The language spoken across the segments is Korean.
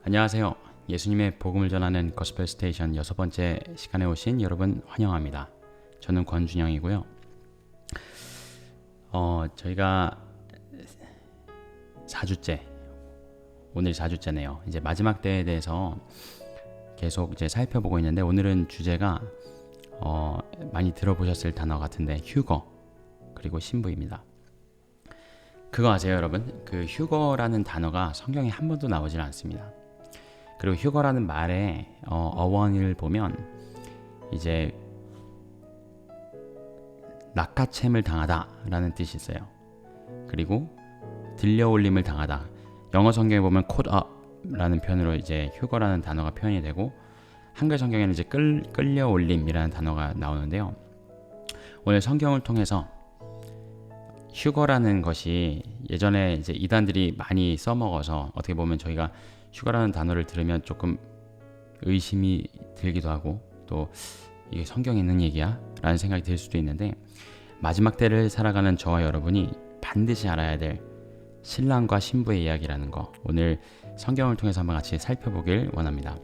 안녕하세요. 예수님의 복음을 전하는 거스펠 스테이션 6번째 시간에 오신 여러분 환영합니다. 저는 권준영이고요. 저희가 4주째, 오늘 4주째네요. 이제 마지막 때에 대해서 계속 이제 살펴보고 있는데, 오늘은 주제가 많이 들어보셨을 단어 같은데 휴거 그리고 신부입니다. 그거 아세요, 여러분? 그 휴거라는 단어가 성경에 한 번도 나오질 않습니다. 그리고 휴거라는 말의 어원을 보면 이제 낚아챔을 당하다라는 뜻이 있어요. 그리고 들려올림을 당하다. 영어 성경에 보면 caught up라는 표현으로 이제 휴거라는 단어가 표현이 되고, 한글 성경에는 이제 끌려올림이라는 단어가 나오는데요. 오늘 성경을 통해서 휴거라는 것이 예전에 이제 이단들이 많이 써먹어서, 어떻게 보면 저희가 휴거라는 단어를 들으면 조금 의심이 들기도 하고, 또 이게 성경에 있는 얘기야? 라는 생각이 들 수도 있는데, 마지막 때를 살아가는 저와 여러분이 반드시 알아야 될 신랑과 신부의 이야기라는 거, 오늘 성경을 통해서 한번 같이 살펴보길 원합니다.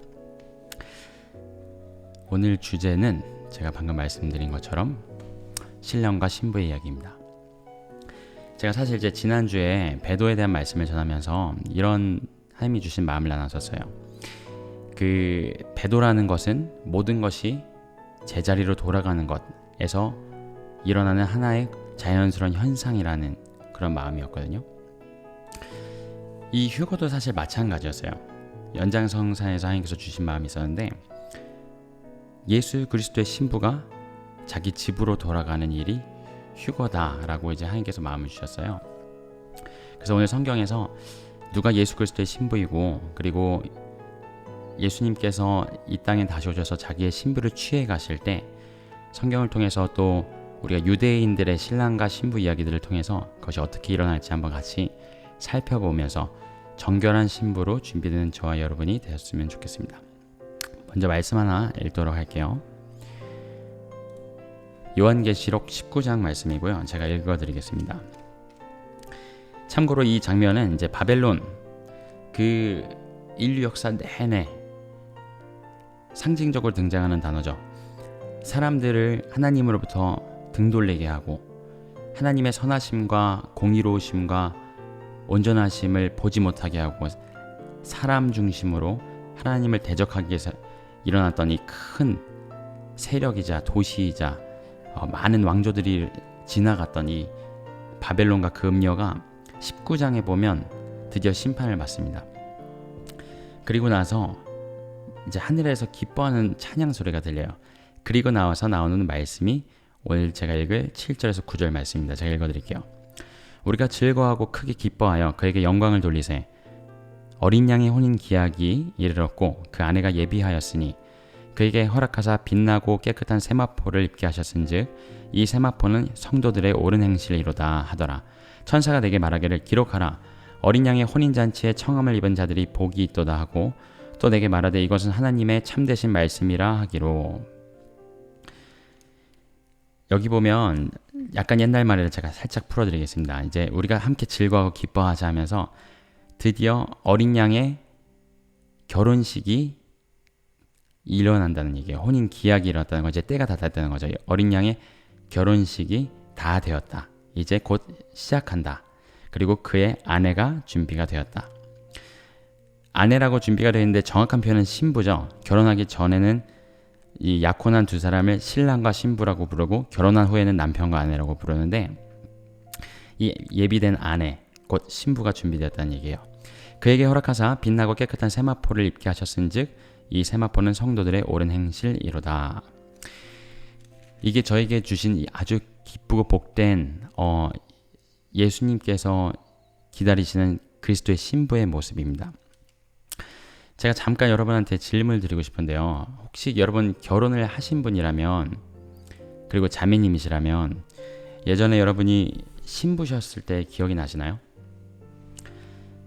오늘 주제는 제가 방금 말씀드린 것처럼 신랑과 신부의 이야기입니다. 제가 사실 이제 지난주에 배도에 대한 말씀을 전하면서 이런 하나님이 주신 마음을 나눴었어요. 그 배도라는 것은 모든 것이 제자리로 돌아가는 것에서 일어나는 하나의 자연스러운 현상이라는 그런 마음이었거든요. 이 휴거도 사실 마찬가지였어요. 연장성산에서 하나님께서 주신 마음이 있었는데, 예수 그리스도의 신부가 자기 집으로 돌아가는 일이 휴거다라고 이제 하나님께서 마음을 주셨어요. 그래서 오늘 성경에서 누가 예수 그리스도의 신부이고, 그리고 예수님께서 이 땅에 다시 오셔서 자기의 신부를 취해 가실 때 성경을 통해서 또 우리가 유대인들의 신랑과 신부 이야기들을 통해서 그것이 어떻게 일어날지 한번 같이 살펴보면서 정결한 신부로 준비되는 저와 여러분이 되었으면 좋겠습니다. 먼저 말씀 하나 읽도록 할게요. 요한계시록 19장 말씀이고요. 제가 읽어드리겠습니다. 참고로 이 장면은 이제 바벨론, 그 인류 역사 내내 상징적으로 등장하는 단어죠. 사람들을 하나님으로부터 등 돌리게 하고, 하나님의 선하심과 공의로우심과 온전하심을 보지 못하게 하고, 사람 중심으로 하나님을 대적하기 위해서 일어났던 이 큰 세력이자 도시이자 많은 왕조들이 지나갔던 이 바벨론과 그 음녀가 19장에 보면 드디어 심판을 받습니다. 그리고 나서 이제 하늘에서 기뻐하는 찬양 소리가 들려요. 그리고 나와서 나오는 말씀이 오늘 제가 읽을 7절에서 9절 말씀입니다. 제가 읽어드릴게요. 우리가 즐거워하고 크게 기뻐하여 그에게 영광을 돌리세. 어린 양의 혼인 기약이 이르렀고 그 아내가 예비하였으니 그에게 허락하사 빛나고 깨끗한 세마포를 입게 하셨은즉 이 세마포는 성도들의 옳은 행실이로다 하더라. 천사가 내게 말하기를 기록하라. 어린 양의 혼인잔치에 청함을 입은 자들이 복이 있도다 하고, 또 내게 말하되 이것은 하나님의 참되신 말씀이라 하기로. 여기 보면 약간 옛날 말을 제가 살짝 풀어드리겠습니다. 이제 우리가 함께 즐거워하고 기뻐하자 하면서 드디어 어린 양의 결혼식이 일어난다는 얘기예요. 혼인 기약이 일어났다는 거죠. 이제 때가 다 됐다는 거죠. 어린 양의 결혼식이 다 되었다. 이제 곧 시작한다. 그리고 그의 아내가 준비가 되었다. 아내라고 준비가 되어 있는데 정확한 표현은 신부죠. 결혼하기 전에는 이 약혼한 두 사람을 신랑과 신부라고 부르고, 결혼한 후에는 남편과 아내라고 부르는데, 이 예비된 아내, 곧 신부가 준비되었다는 얘기예요. 그에게 허락하사 빛나고 깨끗한 세마포를 입게 하셨은즉 이 세마포는 성도들의 옳은 행실이로다. 이게 저에게 주신 아주 기쁘고 복된 예수님께서 기다리시는 그리스도의 신부의 모습입니다. 제가 잠깐 여러분한테 질문을 드리고 싶은데요. 혹시 여러분 결혼을 하신 분이라면, 그리고 자매님이시라면 예전에 여러분이 신부셨을 때 기억이 나시나요?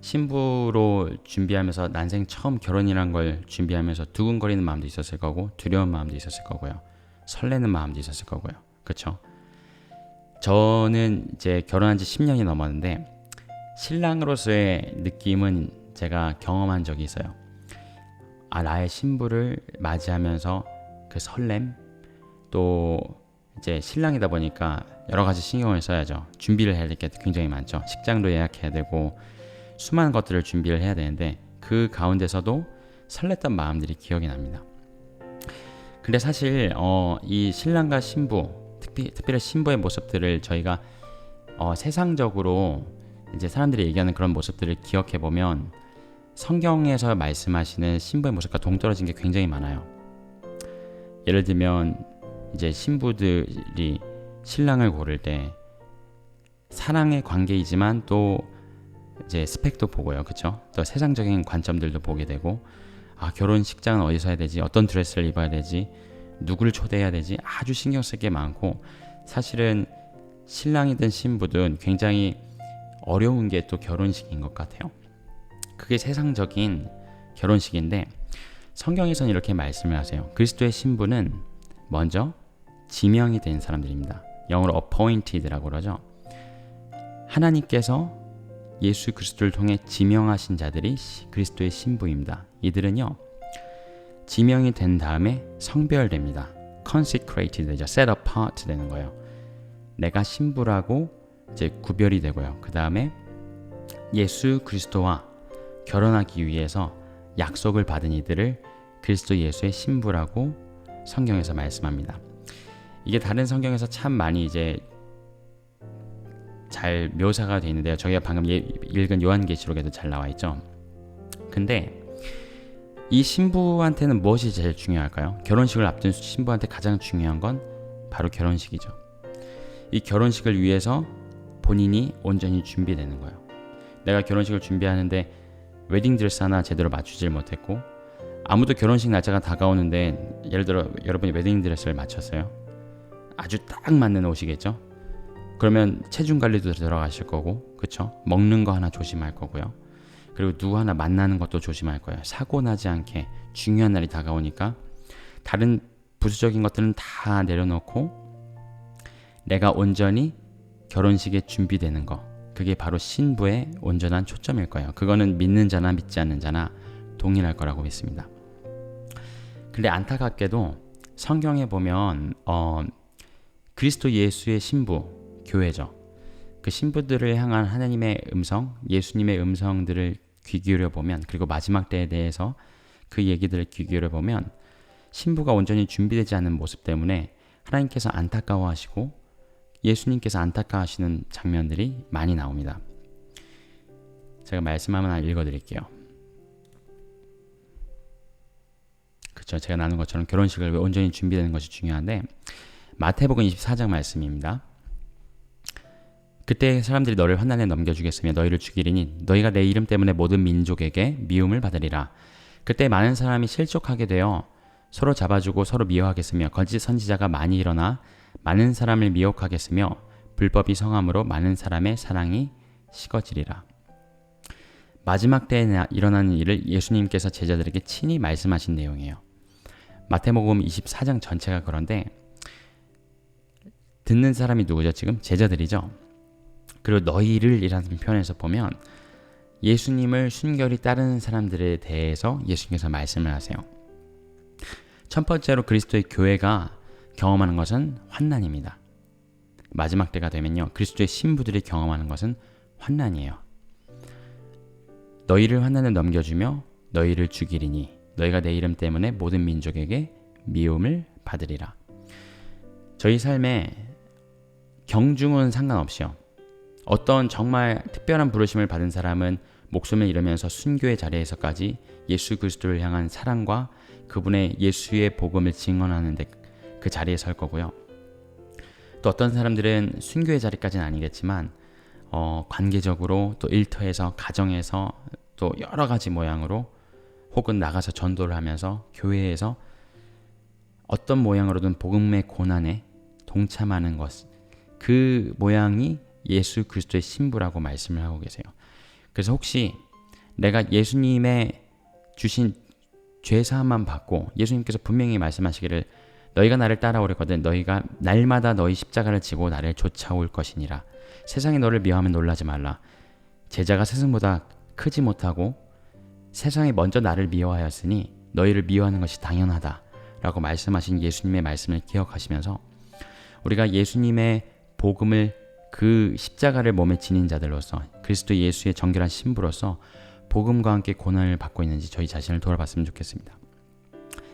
신부로 준비하면서 난생 처음 결혼이란 걸 준비하면서 두근거리는 마음도 있었을 거고, 두려운 마음도 있었을 거고요. 설레는 마음도 있었을 거고요. 그렇죠? 저는 이제 결혼한 지 10년이 넘었는데 신랑으로서의 느낌은 제가 경험한 적이 있어요. 나의 신부를 맞이하면서 그 설렘, 또 이제 신랑이다 보니까 여러 가지 신경을 써야죠. 준비를 해야 될 게 굉장히 많죠. 식장도 예약해야 되고 수많은 것들을 준비를 해야 되는데 그 가운데서도 설렜던 마음들이 기억이 납니다. 근데 사실 이 신랑과 신부, 특별히 신부의 모습들을 저희가 세상적으로 이제 사람들이 얘기하는 그런 모습들을 기억해 보면 성경에서 말씀하시는 신부의 모습과 동떨어진 게 굉장히 많아요. 예를 들면 이제 신부들이 신랑을 고를 때 사랑의 관계이지만 또 이제 스펙도 보고요, 그렇죠? 또 세상적인 관점들도 보게 되고, 결혼식장은 어디서 해야 되지? 어떤 드레스를 입어야 되지? 누구를 초대해야 되지? 아주 신경 쓸 게 많고, 사실은 신랑이든 신부든 굉장히 어려운 게 또 결혼식인 것 같아요. 그게 세상적인 결혼식인데 성경에서는 이렇게 말씀을 하세요. 그리스도의 신부는 먼저 지명이 된 사람들입니다. 영어로 appointed라고 그러죠. 하나님께서 예수 그리스도를 통해 지명하신 자들이 그리스도의 신부입니다. 이들은요, 지명이 된 다음에 성별됩니다. consecrated 되죠. set apart 되는 거예요. 내가 신부라고 이제 구별이 되고요. 그 다음에 예수 그리스도와 결혼하기 위해서 약속을 받은 이들을 그리스도 예수의 신부라고 성경에서 말씀합니다. 이게 다른 성경에서 참 많이 이제 잘 묘사가 되어 있는데요. 저희가 방금 읽은 요한계시록에도 잘 나와 있죠. 근데 이 신부한테는 무엇이 제일 중요할까요? 결혼식을 앞둔 신부한테 가장 중요한 건 바로 결혼식이죠. 이 결혼식을 위해서 본인이 온전히 준비되는 거예요. 내가 결혼식을 준비하는데 웨딩드레스 하나 제대로 맞추질 못했고, 아무도 결혼식 날짜가 다가오는데 예를 들어 여러분이 웨딩드레스를 맞췄어요. 아주 딱 맞는 옷이겠죠. 그러면 체중 관리도 들어가실 거고, 그쵸? 먹는 거 하나 조심할 거고요. 그리고 누구 하나 만나는 것도 조심할 거예요. 사고 나지 않게 중요한 날이 다가오니까 다른 부수적인 것들은 다 내려놓고 내가 온전히 결혼식에 준비되는 거, 그게 바로 신부의 온전한 초점일 거예요. 그거는 믿는 자나 믿지 않는 자나 동일할 거라고 믿습니다. 근데 안타깝게도 성경에 보면 그리스도 예수의 신부, 교회죠. 그 신부들을 향한 하나님의 음성, 예수님의 음성들을 귀 기울여 보면, 그리고 마지막 때에 대해서 그 얘기들을 귀 기울여 보면 신부가 온전히 준비되지 않은 모습 때문에 하나님께서 안타까워하시고 예수님께서 안타까워하시는 장면들이 많이 나옵니다. 제가 말씀 하나 읽어드릴게요. 그렇죠. 제가 나눈 것처럼 결혼식을 온전히 준비되는 것이 중요한데, 마태복음 24장 말씀입니다. 그때 사람들이 너를 환난에 넘겨주겠으며 너희를 죽이리니 너희가 내 이름 때문에 모든 민족에게 미움을 받으리라. 그때 많은 사람이 실족하게 되어 서로 잡아주고 서로 미워하겠으며 거짓 선지자가 많이 일어나 많은 사람을 미혹하겠으며 불법이 성함으로 많은 사람의 사랑이 식어지리라. 마지막 때에 일어나는 일을 예수님께서 제자들에게 친히 말씀하신 내용이에요. 마태복음 24장 전체가 그런데 듣는 사람이 누구죠? 지금 제자들이죠. 그리고 너희를 이라는 표현에서 보면 예수님을 순결히 따르는 사람들에 대해서 예수님께서 말씀을 하세요. 첫 번째로 그리스도의 교회가 경험하는 것은 환난입니다. 마지막 때가 되면요, 그리스도의 신부들이 경험하는 것은 환난이에요. 너희를 환난에 넘겨주며 너희를 죽이리니 너희가 내 이름 때문에 모든 민족에게 미움을 받으리라. 저희 삶에 경중은 상관없이요, 어떤 정말 특별한 부르심을 받은 사람은 목숨을 잃으면서 순교의 자리에서까지 예수 그리스도를 향한 사랑과 그분의 예수의 복음을 증언하는데 그 자리에 설 거고요. 또 어떤 사람들은 순교의 자리까지는 아니겠지만 관계적으로 또 일터에서, 가정에서, 또 여러 가지 모양으로 혹은 나가서 전도를 하면서 교회에서 어떤 모양으로든 복음의 고난에 동참하는 것, 그 모양이 예수 그리스도의 신부라고 말씀을 하고 계세요. 그래서 혹시 내가 예수님의 주신 죄사함만 받고, 예수님께서 분명히 말씀하시기를 너희가 나를 따라오려거든 너희가 날마다 너희 십자가를 지고 나를 쫓아올 것이니라. 세상이 너를 미워하면 놀라지 말라. 제자가 스승보다 크지 못하고 세상이 먼저 나를 미워하였으니 너희를 미워하는 것이 당연하다라고 말씀하신 예수님의 말씀을 기억하시면서 우리가 예수님의 복음을 그 십자가를 몸에 지닌 자들로서 그리스도 예수의 정결한 신부로서 복음과 함께 고난을 받고 있는지 저희 자신을 돌아봤으면 좋겠습니다.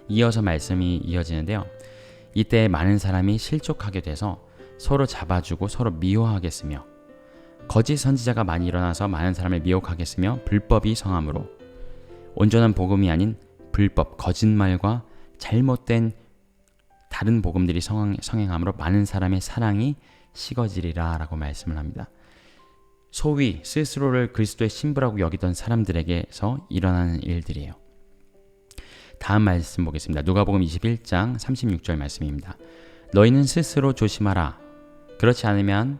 이어서 말씀이 이어지는데요. 이때 많은 사람이 실족하게 돼서 서로 잡아주고 서로 미워하겠으며 거짓 선지자가 많이 일어나서 많은 사람을 미혹하겠으며 불법이 성함으로 온전한 복음이 아닌 불법, 거짓말과 잘못된 다른 복음들이 성행함으로 많은 사람의 사랑이 식어지리라 라고 말씀을 합니다. 소위 스스로를 그리스도의 신부라고 여기던 사람들에게서 일어나는 일들이에요. 다음 말씀 보겠습니다. 누가복음 21장 36절 말씀입니다. 너희는 스스로 조심하라. 그렇지 않으면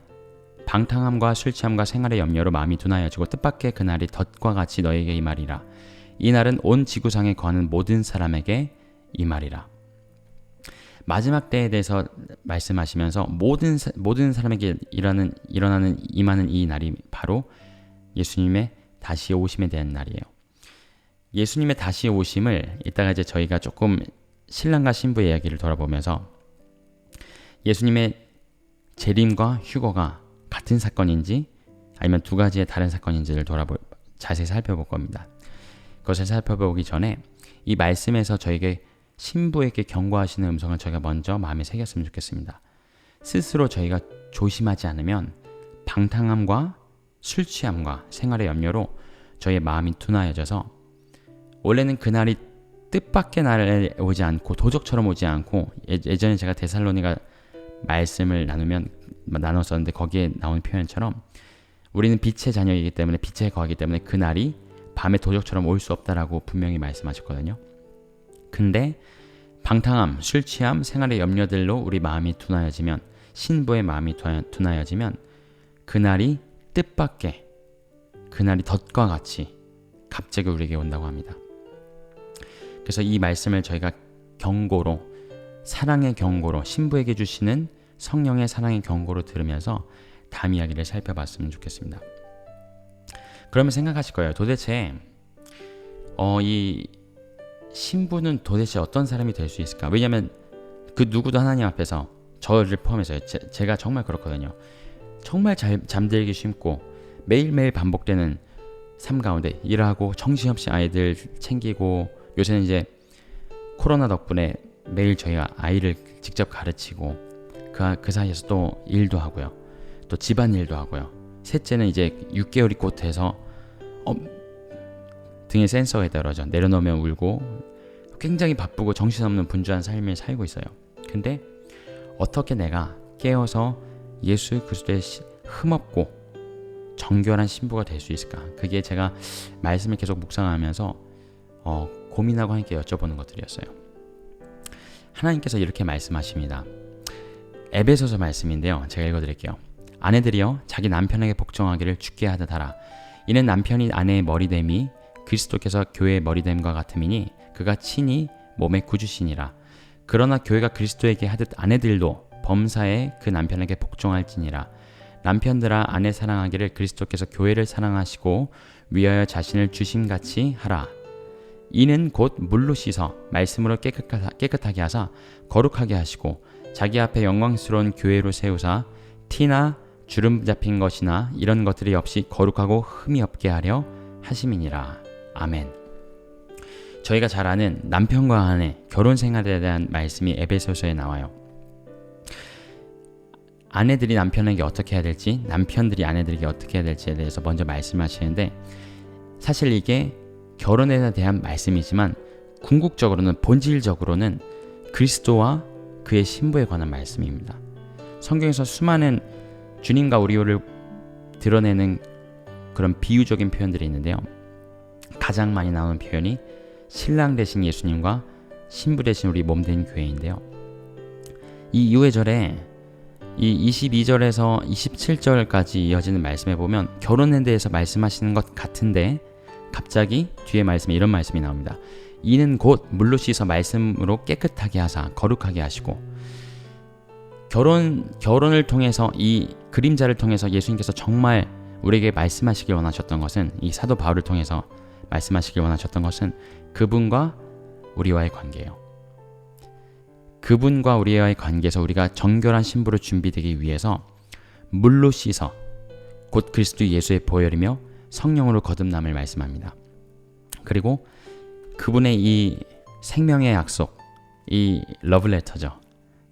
방탕함과 술 취함과 생활의 염려로 마음이 둔하여지고 뜻밖의 그날이 덫과 같이 너에게 임하리라. 이 날은 온 지구상에 거하는 모든 사람에게 임하리라. 마지막 때에 대해서 말씀하시면서 모든 사람에게 임하는 이 날이 바로 예수님의 다시 오심에 대한 날이에요. 예수님의 다시 오심을 이따가 이제 저희가 조금 신랑과 신부의 이야기를 돌아보면서 예수님의 재림과 휴거가 같은 사건인지 아니면 두 가지의 다른 사건인지를 자세히 살펴볼 겁니다. 그것을 살펴보기 전에 이 말씀에서 저에게 신부에게 경고하시는 음성을 저희가 먼저 마음에 새겼으면 좋겠습니다. 스스로 저희가 조심하지 않으면 방탕함과 술 취함과 생활의 염려로 저희의 마음이 둔하여져서 원래는 그날이 뜻밖의 날에 오지 않고 도적처럼 오지 않고 예전에 제가 데살로니가 말씀을 나눴었는데 거기에 나온 표현처럼 우리는 빛의 자녀이기 때문에 빛에 거하기 때문에 그날이 밤에 도적처럼 올 수 없다라고 분명히 말씀하셨거든요. 근데 방탕함, 술 취함, 생활의 염려들로 우리 마음이 둔하여지면 신부의 마음이 둔하여지면 그날이 뜻밖의 그날이 덫과 같이 갑자기 우리에게 온다고 합니다. 그래서 이 말씀을 저희가 경고로 사랑의 경고로 신부에게 주시는 성령의 사랑의 경고로 들으면서 다음 이야기를 살펴봤으면 좋겠습니다. 그러면 생각하실 거예요. 도대체 이 신부는 도대체 어떤 사람이 될 수 있을까? 왜냐하면 그 누구도 하나님 앞에서 저를 포함해서 제가 정말 그렇거든요. 정말 잠들기 쉽고 매일매일 반복되는 삶 가운데 일하고 정신없이 아이들 챙기고 요새는 이제 코로나 덕분에 매일 저희가 아이를 직접 가르치고 그 사이에서 또 일도 하고요. 또 집안일도 하고요. 셋째는 이제 6개월이 곧 돼서 등에 센서가 떨어져 내려놓으면 울고 굉장히 바쁘고 정신없는 분주한 삶을 살고 있어요. 근데 어떻게 내가 깨어서 예수 그리스도의 흠없고 정결한 신부가 될 수 있을까? 그게 제가 말씀을 계속 묵상하면서 고민하고 함께 여쭤보는 것들이었어요. 하나님께서 이렇게 말씀하십니다. 에베소서 말씀인데요. 제가 읽어드릴게요. 아내들이여 자기 남편에게 복종하기를 주께 하듯하라. 이는 남편이 아내의 머리됨이 그리스도께서 교회의 머리됨과 같음이니 그가 친히 몸의 구주시니라. 그러나 교회가 그리스도에게 하듯 아내들도 범사에 그 남편에게 복종할지니라. 남편들아 아내 사랑하기를 그리스도께서 교회를 사랑하시고 위하여 자신을 주심같이 하라. 이는 곧 물로 씻어 말씀으로 깨끗하게 하사 거룩하게 하시고 자기 앞에 영광스러운 교회로 세우사 티나 주름 잡힌 것이나 이런 것들이 없이 거룩하고 흠이 없게 하려 하심이니라. 아멘. 저희가 잘 아는 남편과 아내 결혼 생활에 대한 말씀이 에베소서에 나와요. 아내들이 남편에게 어떻게 해야 될지, 남편들이 아내들에게 어떻게 해야 될지에 대해서 먼저 말씀하시는데 사실 이게 결혼에 대한 말씀이지만 궁극적으로는 본질적으로는 그리스도와 그의 신부에 관한 말씀입니다. 성경에서 수많은 주님과 우리를 드러내는 그런 비유적인 표현들이 있는데요. 가장 많이 나오는 표현이 신랑 되신 예수님과 신부 되신 우리 몸된 교회인데요. 이 유해절에 이 22절에서 27절까지 이어지는 말씀에 보면 결혼에 대해서 말씀하시는 것 같은데 갑자기 뒤에 말씀에 이런 말씀이 나옵니다. 이는 곧 물로 씻어 말씀으로 깨끗하게 하사 거룩하게 하시고 결혼을 통해서 이 그림자를 통해서 예수님께서 정말 우리에게 말씀하시길 원하셨던 것은 이 사도 바울을 통해서 말씀하시길 원하셨던 것은 그분과 우리와의 관계예요. 그분과 우리와의 관계에서 우리가 정결한 신부로 준비되기 위해서 물로 씻어 곧 그리스도 예수의 보혈이며 성령으로 거듭남을 말씀합니다. 그리고 그분의 이 생명의 약속, 이 러브레터죠.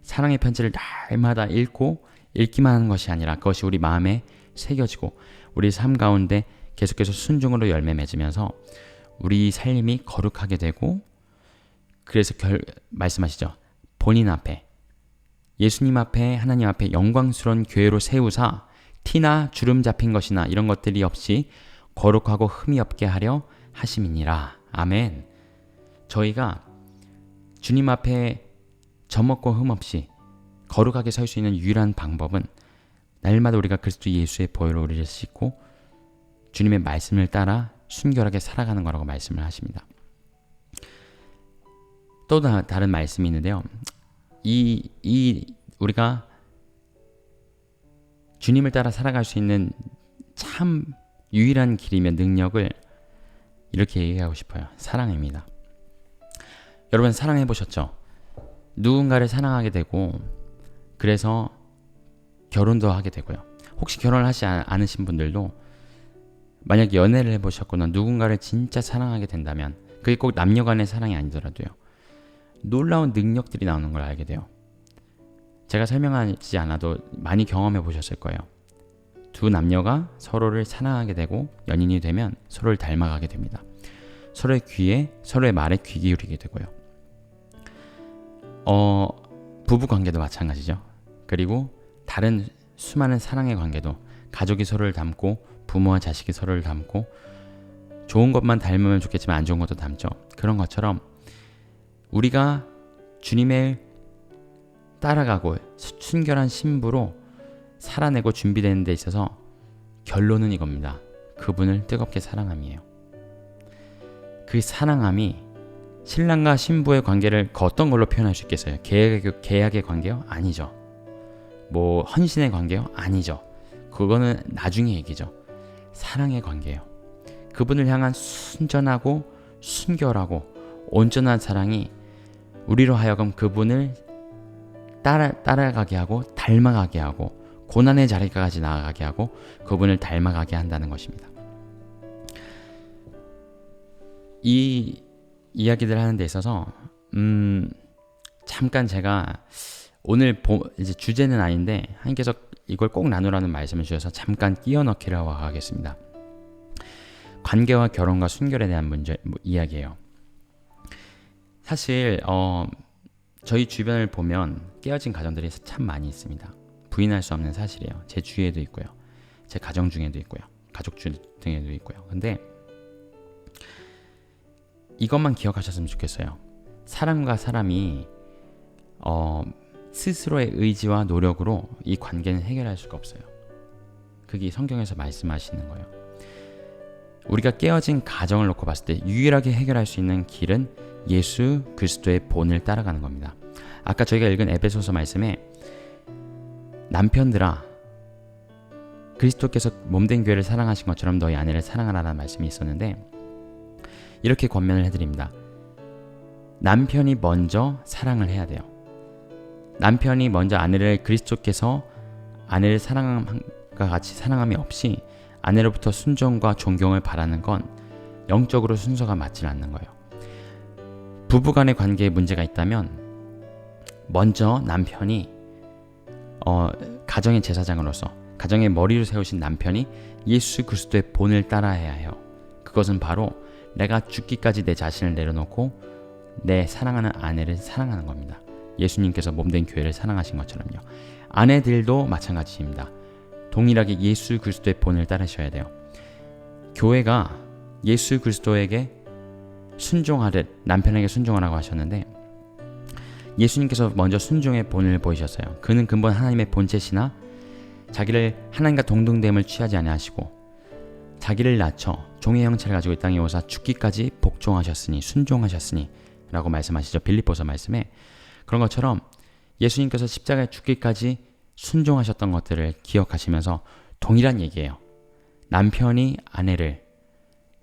사랑의 편지를 날마다 읽기만 하는 것이 아니라 그것이 우리 마음에 새겨지고 우리 삶 가운데 계속해서 순종으로 열매 맺으면서 우리 삶이 거룩하게 되고, 그래서 말씀하시죠. 본인 앞에, 예수님 앞에, 하나님 앞에 영광스러운 교회로 세우사 티나 주름 잡힌 것이나 이런 것들이 없이 거룩하고 흠이 없게 하려 하심이니라. 아멘. 저희가 주님 앞에 점 없고 흠 없이 거룩하게 설 수 있는 유일한 방법은 날마다 우리가 그리스도 예수의 보혈로 우리를 씻고 주님의 말씀을 따라 순결하게 살아가는 거라고 말씀을 하십니다. 또 다른 말씀이 있는데요. 우리가 주님을 따라 살아갈 수 있는 참 유일한 길이며 능력을 이렇게 얘기하고 싶어요. 사랑입니다. 여러분 사랑해 보셨죠? 누군가를 사랑하게 되고 그래서 결혼도 하게 되고요. 혹시 결혼을 하지 않으신 분들도 만약 연애를 해보셨거나 누군가를 진짜 사랑하게 된다면 그게 꼭 남녀 간의 사랑이 아니더라도요. 놀라운 능력들이 나오는 걸 알게 돼요. 제가 설명하지 않아도 많이 경험해 보셨을 거예요. 두 남녀가 서로를 사랑하게 되고 연인이 되면 서로를 닮아가게 됩니다. 서로의 귀에, 서로의 말에 귀 기울이게 되고요. 부부 관계도 마찬가지죠. 그리고 다른 수많은 사랑의 관계도 가족이 서로를 닮고 부모와 자식이 서로를 닮고 좋은 것만 닮으면 좋겠지만 안 좋은 것도 닮죠. 그런 것처럼 우리가 주님을 따라가고 순결한 신부로 살아내고 준비되는 데 있어서 결론은 이겁니다. 그분을 뜨겁게 사랑함이에요. 그 사랑함이 신랑과 신부의 관계를 어떤 걸로 표현할 수 있겠어요? 계약의 관계요? 아니죠. 뭐 헌신의 관계요? 아니죠. 그거는 나중에 얘기죠. 사랑의 관계예요. 그분을 향한 순전하고 순결하고 온전한 사랑이 우리로 하여금 그분을 따라가게 하고 닮아가게 하고 고난의 자리까지 나아가게 하고 그분을 닮아가게 한다는 것입니다. 이 이야기들 하는 데 있어서 잠깐 제가 오늘 이제 주제는 아닌데 하나님께서 이걸 꼭 나누라는 말씀을 주셔서 잠깐 끼워 넣기를 하겠습니다. 관계와 결혼과 순결에 대한 이야기예요. 사실 저희 주변을 보면 깨어진 가정들이 참 많이 있습니다. 부인할 수 없는 사실이에요. 제 주위에도 있고요. 제 가정 중에도 있고요. 가족 중에도 있고요. 근데 이것만 기억하셨으면 좋겠어요. 사람과 사람이 스스로의 의지와 노력으로 이 관계는 해결할 수가 없어요. 그게 성경에서 말씀하시는 거예요. 우리가 깨어진 가정을 놓고 봤을 때 유일하게 해결할 수 있는 길은 예수 그리스도의 본을 따라가는 겁니다. 아까 저희가 읽은 에베소서 말씀에 남편들아 그리스도께서 몸된 교회를 사랑하신 것처럼 너희 아내를 사랑하라는 말씀이 있었는데 이렇게 권면을 해드립니다. 남편이 먼저 사랑을 해야 돼요. 남편이 먼저 아내를 그리스도께서 아내를 사랑함과 같이 사랑함이 없이 아내로부터 순종과 존경을 바라는 건 영적으로 순서가 맞지 않는 거예요. 부부간의 관계에 문제가 있다면 먼저 남편이 가정의 제사장으로서 가정의 머리를 세우신 남편이 예수 그리스도의 본을 따라해야 해요. 그것은 바로 내가 죽기까지 내 자신을 내려놓고 내 사랑하는 아내를 사랑하는 겁니다. 예수님께서 몸된 교회를 사랑하신 것처럼요. 아내들도 마찬가지입니다. 동일하게 예수 그리스도의 본을 따르셔야 돼요. 교회가 예수 그리스도에게 순종하듯 남편에게 순종하라고 하셨는데 예수님께서 먼저 순종의 본을 보이셨어요. 그는 근본 하나님의 본체시나 자기를 하나님과 동등됨을 취하지 아니하시고 자기를 낮춰 종의 형체를 가지고 이 땅에 오사 죽기까지 복종하셨으니 순종하셨으니 라고 말씀하시죠. 빌립보서 말씀에. 그런 것처럼 예수님께서 십자가에 죽기까지 순종하셨던 것들을 기억하시면서 동일한 얘기예요. 남편이 아내를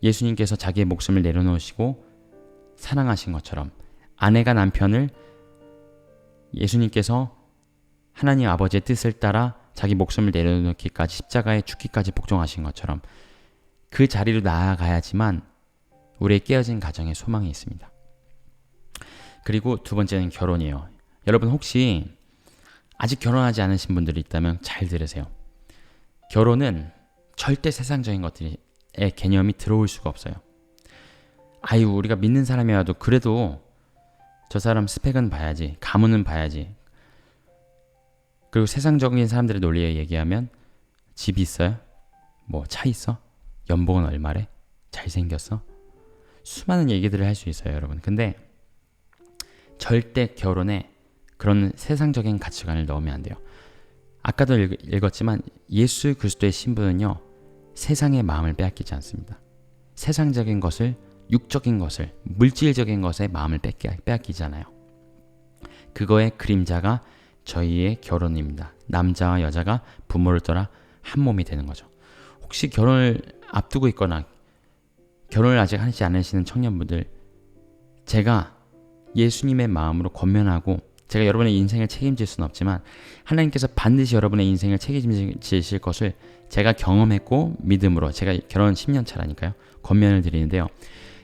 예수님께서 자기의 목숨을 내려놓으시고 사랑하신 것처럼 아내가 남편을 예수님께서 하나님 아버지의 뜻을 따라 자기 목숨을 내려놓기까지 십자가에 죽기까지 복종하신 것처럼 그 자리로 나아가야지만 우리의 깨어진 가정에 소망이 있습니다. 그리고 두 번째는 결혼이에요. 여러분 혹시 아직 결혼하지 않으신 분들이 있다면 잘 들으세요. 결혼은 절대 세상적인 것들의 개념이 들어올 수가 없어요. 아유, 우리가 믿는 사람이라도 그래도 저 사람 스펙은 봐야지, 가문은 봐야지. 그리고 세상적인 사람들의 논리에 얘기하면 집 있어요? 뭐 차 있어? 연봉은 얼마래? 잘생겼어? 수많은 얘기들을 할 수 있어요, 여러분. 근데 절대 결혼에 그런 세상적인 가치관을 넣으면 안 돼요. 아까도 읽었지만 예수 그리스도의 신부는요, 세상의 마음을 빼앗기지 않습니다. 세상적인 것을, 육적인 것을, 물질적인 것에 마음을 빼앗기지 않아요. 그거의 그림자가 저희의 결혼입니다. 남자와 여자가 부모를 떠나 한 몸이 되는 거죠. 혹시 결혼을 앞두고 있거나 결혼을 아직 하지 않으시는 청년분들, 제가 예수님의 마음으로 권면하고, 제가 여러분의 인생을 책임질 수는 없지만 하나님께서 반드시 여러분의 인생을 책임지실 것을 제가 경험했고 믿음으로, 제가 결혼 10년 차라니까요, 권면을 드리는데요.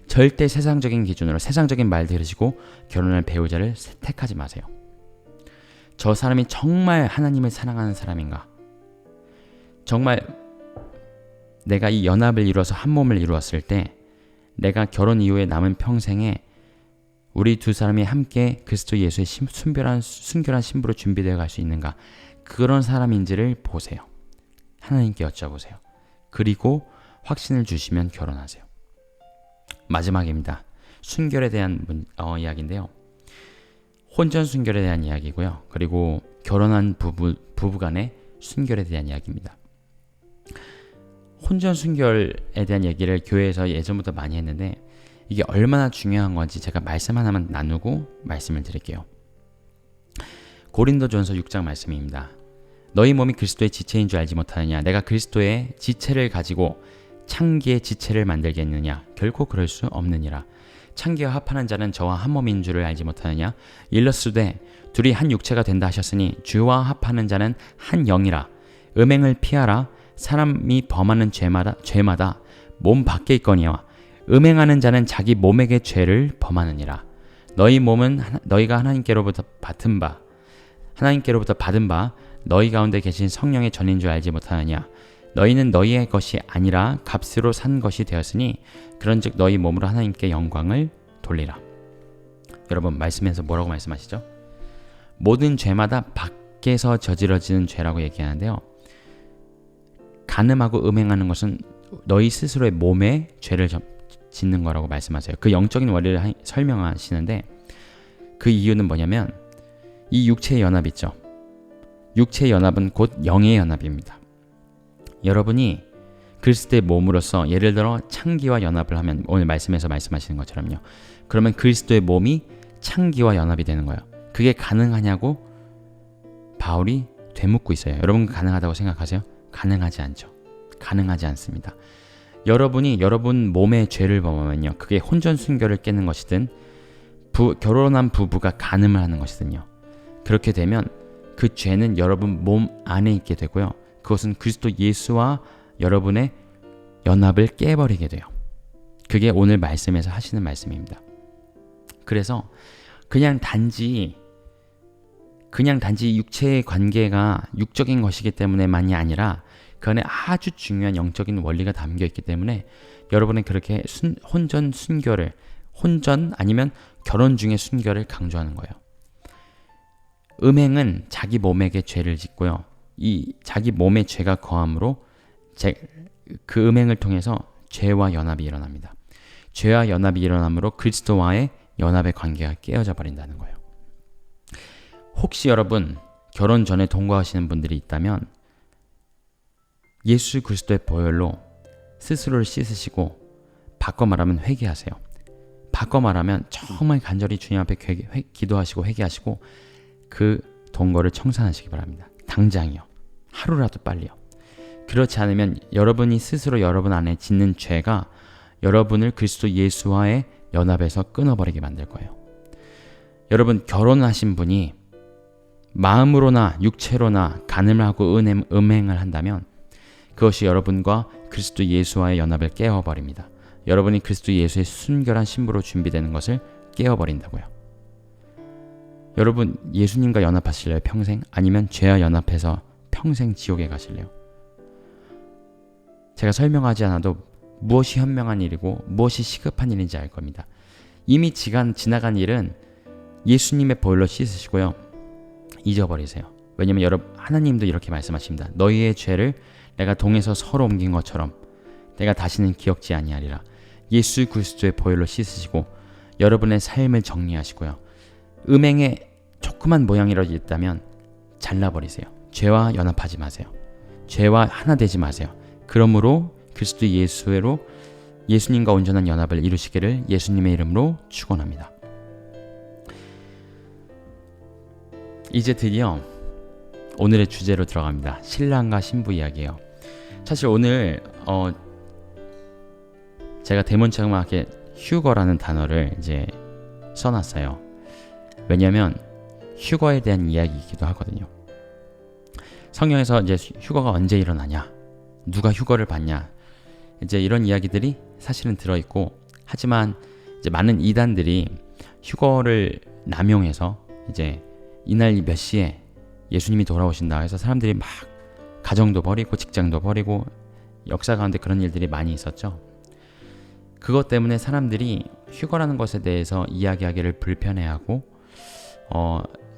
절대 세상적인 기준으로 세상적인 말 들으시고 결혼할 배우자를 택하지 마세요. 저 사람이 정말 하나님을 사랑하는 사람인가? 정말 내가 이 연합을 이루어서 한 몸을 이루었을 때 내가 결혼 이후에 남은 평생에 우리 두 사람이 함께 그리스도 예수의 순결한 신부로 준비되어 갈 수 있는가? 그런 사람인지를 보세요. 하나님께 여쭤보세요. 그리고 확신을 주시면 결혼하세요. 마지막입니다. 순결에 대한 이야기인데요. 혼전 순결에 대한 이야기고요. 그리고 결혼한 부부 간의 순결에 대한 이야기입니다. 혼전 순결에 대한 얘기를 교회에서 예전부터 많이 했는데 이게 얼마나 중요한 건지 제가 말씀 하나만 나누고 말씀을 드릴게요. 고린도전서 6장 말씀입니다. 너희 몸이 그리스도의 지체인 줄 알지 못하느냐? 내가 그리스도의 지체를 가지고 창기의 지체를 만들겠느냐? 결코 그럴 수 없느니라. 창기와 합하는 자는 저와 한 몸인 줄을 알지 못하느냐? 일러스되 둘이 한 육체가 된다 하셨으니 주와 합하는 자는 한 영이라. 음행을 피하라. 사람이 범하는 죄마다 몸 밖에 있거니와 음행하는 자는 자기 몸에게 죄를 범하느니라. 너희 몸은 너희가 하나님께로부터 받은 바 너희 가운데 계신 성령의 전인 줄 알지 못하느냐? 너희는 너희의 것이 아니라 값으로 산 것이 되었으니 그런즉 너희 몸으로 하나님께 영광을 돌리라. 여러분, 말씀에서 뭐라고 말씀하시죠? 모든 죄마다 밖에서 저지러지는 죄라고 얘기하는데요. 간음하고 음행하는 것은 너희 스스로의 몸에 죄를 짓는 거라고 말씀하세요. 그 영적인 원리를 설명하시는데 그 이유는 뭐냐면 이 육체의 연합 있죠. 육체의 연합은 곧 영의 연합입니다. 여러분이 그리스도의 몸으로서 예를 들어 창기와 연합을 하면 오늘 말씀에서 말씀하시는 것처럼요. 그러면 그리스도의 몸이 창기와 연합이 되는 거예요. 그게 가능하냐고 바울이 되묻고 있어요. 여러분 가능하다고 생각하세요? 가능하지 않죠. 가능하지 않습니다. 여러분이 여러분 몸의 죄를 범하면요. 그게 혼전 순결을 깨는 것이든 결혼한 부부가 간음을 하는 것이든요. 그렇게 되면 그 죄는 여러분 몸 안에 있게 되고요. 그것은 그리스도 예수와 여러분의 연합을 깨버리게 돼요. 그게 오늘 말씀에서 하시는 말씀입니다. 그래서 그냥 단지 육체의 관계가 육적인 것이기 때문에만이 아니라 그 안에 아주 중요한 영적인 원리가 담겨 있기 때문에 여러분은 그렇게 혼전 아니면 결혼 중의 순결을 강조하는 거예요. 음행은 자기 몸에게 죄를 짓고요. 이 자기 몸에 죄가 거함으로 그 음행을 통해서 죄와 연합이 일어납니다. 죄와 연합이 일어남으로 그리스도와의 연합의 관계가 깨어져 버린다는 거예요. 혹시 여러분 결혼 전에 동거하시는 분들이 있다면 예수 그리스도의 보혈로 스스로를 씻으시고 바꿔 말하면 회개하세요. 바꿔 말하면 정말 간절히 주님 앞에 기도하시고 회개하시고 그 동거를 청산하시기 바랍니다. 당장이요. 하루라도 빨리요. 그렇지 않으면 여러분이 스스로 여러분 안에 짓는 죄가 여러분을 그리스도 예수와의 연합에서 끊어버리게 만들 거예요. 여러분, 결혼하신 분이 마음으로나 육체로나 간음을 하고 음행을 한다면 그것이 여러분과 그리스도 예수와의 연합을 깨어버립니다. 여러분이 그리스도 예수의 순결한 신부로 준비되는 것을 깨어버린다고요. 여러분, 예수님과 연합하실래요? 평생? 아니면 죄와 연합해서 평생 지옥에 가실래요? 제가 설명하지 않아도 무엇이 현명한 일이고 무엇이 시급한 일인지 알 겁니다. 이미 지나간 일은 예수님의 보혈로 씻으시고요. 잊어버리세요. 왜냐하면 여러분, 하나님도 이렇게 말씀하십니다. 너희의 죄를 내가 동에서 서로 옮긴 것처럼 내가 다시는 기억지 아니하리라. 예수 그리스도의 보혈로 씻으시고 여러분의 삶을 정리하시고요. 음행에 조그만 모양이라도 있다면 잘라버리세요. 죄와 연합하지 마세요. 죄와 하나 되지 마세요. 그러므로 그리스도 예수로 예수님과 온전한 연합을 이루시기를 예수님의 이름으로 축원합니다. 이제 드디어 오늘의 주제로 들어갑니다. 신랑과 신부 이야기예요. 사실 오늘 제가 대문짝막하게 휴거라는 단어를 이제 써놨어요. 왜냐하면 휴거에 대한 이야기이기도 하거든요. 성경에서 이제 휴거가 언제 일어나냐, 누가 휴거를 받냐, 이제 이런 이야기들이 사실은 들어있고, 하지만 이제 많은 이단들이 휴거를 남용해서 이제 이날 몇 시에 예수님이 돌아오신다 해서 사람들이 막 가정도 버리고 직장도 버리고 역사 가운데 그런 일들이 많이 있었죠. 그것 때문에 사람들이 휴거라는 것에 대해서 이야기하기를 불편해하고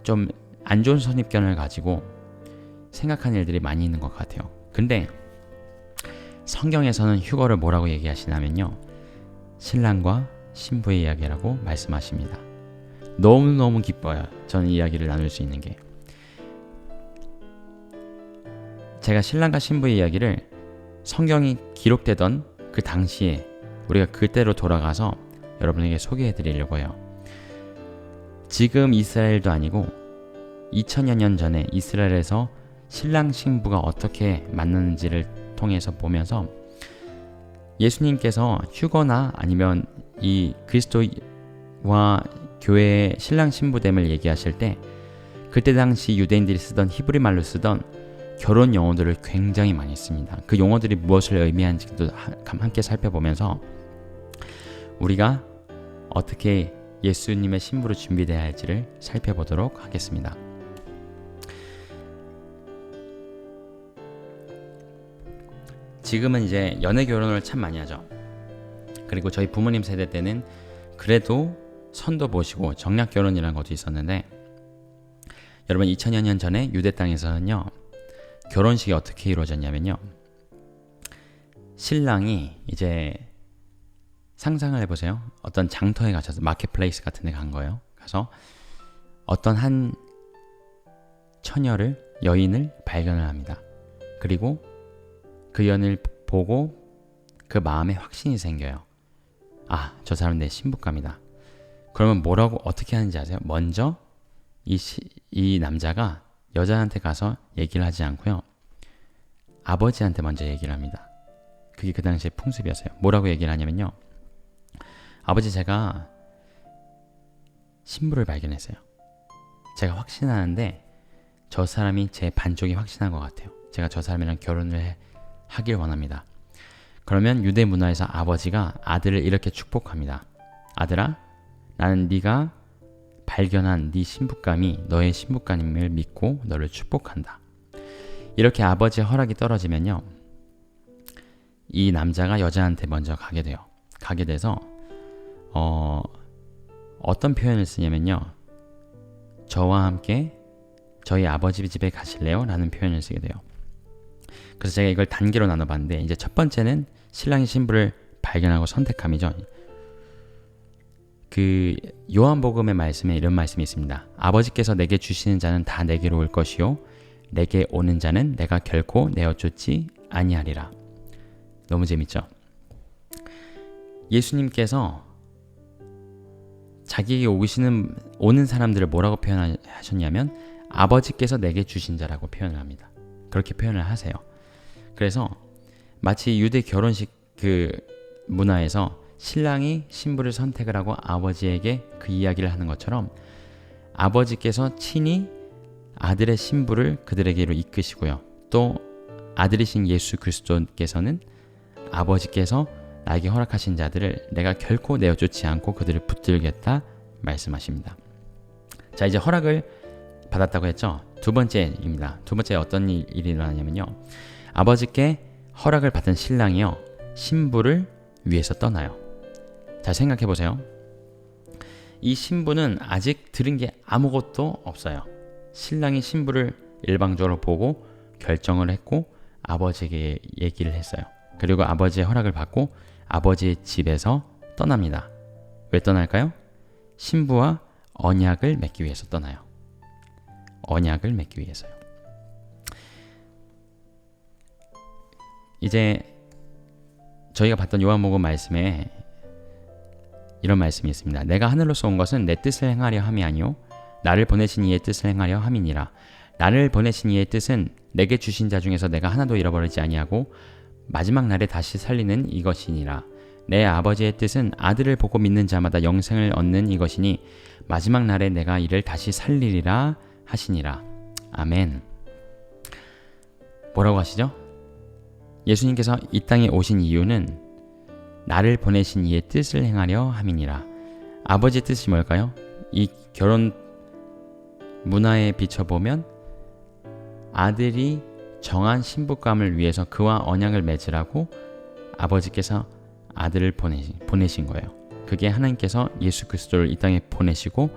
좀 안 좋은 선입견을 가지고 생각하는 일들이 많이 있는 것 같아요. 근데 성경에서는 휴거를 뭐라고 얘기하시냐면요, 신랑과 신부의 이야기라고 말씀하십니다. 너무너무 기뻐요. 저는 이야기를 나눌 수 있는 게. 제가 신랑과 신부의 이야기를 성경이 기록되던 그 당시에 우리가 그때로 돌아가서 여러분에게 소개해 드리려고 해요. 지금 이스라엘도 아니고 2000여 년 전에 이스라엘에서 신랑 신부가 어떻게 만나는지를 통해서 보면서 예수님께서 휴거나 아니면 이 그리스도와 교회의 신랑 신부됨을 얘기하실 때 그때 당시 유대인들이 쓰던 히브리 말로 쓰던 결혼 용어들을 굉장히 많이 씁니다. 그 용어들이 무엇을 의미하는지도 함께 살펴보면서 우리가 어떻게 예수님의 신부로 준비되어야 할지를 살펴보도록 하겠습니다. 지금은 이제 연애 결혼을 참 많이 하죠. 그리고 저희 부모님 세대 때는 그래도 선도 보시고 정략 결혼이라는 것도 있었는데, 여러분 2000여 년 전에 유대 땅에서는요, 결혼식이 어떻게 이루어졌냐면요, 신랑이 이제 상상을 해보세요. 어떤 장터에 가셔서 마켓플레이스 같은 데 간 거예요. 가서 어떤 한 처녀를, 여인을 발견을 합니다. 그리고 그 여인을 보고 그 마음에 확신이 생겨요. 아, 저 사람 내 신부감이다. 그러면 뭐라고 어떻게 하는지 아세요? 먼저 이 남자가 여자한테 가서 얘기를 하지 않고요, 아버지한테 먼저 얘기를 합니다. 그게 그 당시에 풍습이었어요. 뭐라고 얘기를 하냐면요, 아버지, 제가 신부를 발견했어요. 제가 확신하는데 저 사람이 제 반쪽이 확신한 것 같아요. 제가 저 사람이랑 결혼을 하길 원합니다. 그러면 유대 문화에서 아버지가 아들을 이렇게 축복합니다. 아들아, 나는 네가 발견한 네 신부감이 너의 신부감임을 믿고 너를 축복한다. 이렇게 아버지의 허락이 떨어지면요, 이 남자가 여자한테 먼저 가게 돼요. 가게 돼서 어떤 표현을 쓰냐면요, 저와 함께 저희 아버지 집에 가실래요? 라는 표현을 쓰게 돼요. 그래서 제가 이걸 단계로 나눠봤는데, 이제 첫 번째는 신랑이 신부를 발견하고 선택함이죠. 그 요한복음의 말씀에 이런 말씀이 있습니다. 아버지께서 내게 주시는 자는 다 내게로 올 것이요 내게 오는 자는 내가 결코 내어 쫓지 아니하리라. 너무 재밌죠? 예수님께서 자기에게 오는 사람들을 뭐라고 표현하셨냐면 아버지께서 내게 주신 자라고 표현을 합니다. 그렇게 표현을 하세요. 그래서 마치 유대 결혼식 그 문화에서 신랑이 신부를 선택을 하고 아버지에게 그 이야기를 하는 것처럼 아버지께서 친히 아들의 신부를 그들에게로 이끄시고요. 또 아들이신 예수 그리스도께서는 아버지께서 나에게 허락하신 자들을 내가 결코 내어쫓지 않고 그들을 붙들겠다 말씀하십니다. 자, 이제 허락을 받았다고 했죠. 두 번째입니다. 두 번째 어떤 일이 일어나냐면요. 아버지께 허락을 받은 신랑이요, 신부를 위해서 떠나요. 자, 생각해 보세요. 이 신부는 아직 들은 게 아무것도 없어요. 신랑이 신부를 일방적으로 보고 결정을 했고 아버지에게 얘기를 했어요. 그리고 아버지의 허락을 받고 아버지의 집에서 떠납니다. 왜 떠날까요? 신부와 언약을 맺기 위해서 떠나요. 언약을 맺기 위해서요. 이제 저희가 봤던 요한복음 말씀에 이런 말씀이 있습니다. 내가 하늘로서 온 것은 내 뜻을 행하려 함이 아니요 나를 보내신 이의 뜻을 행하려 함이니라. 나를 보내신 이의 뜻은 내게 주신 자 중에서 내가 하나도 잃어버리지 아니하고 마지막 날에 다시 살리는 이것이니라. 내 아버지의 뜻은 아들을 보고 믿는 자마다 영생을 얻는 이것이니 마지막 날에 내가 이를 다시 살리리라 하시니라. 아멘. 뭐라고 하시죠? 예수님께서 이 땅에 오신 이유는 나를 보내신 이의 뜻을 행하려 함이니라. 아버지의 뜻이 뭘까요? 이 결혼 문화에 비춰보면 아들이 정한 신부감을 위해서 그와 언약을 맺으라고 아버지께서 아들을 보내신 거예요. 그게 하나님께서 예수 그리스도를 이 땅에 보내시고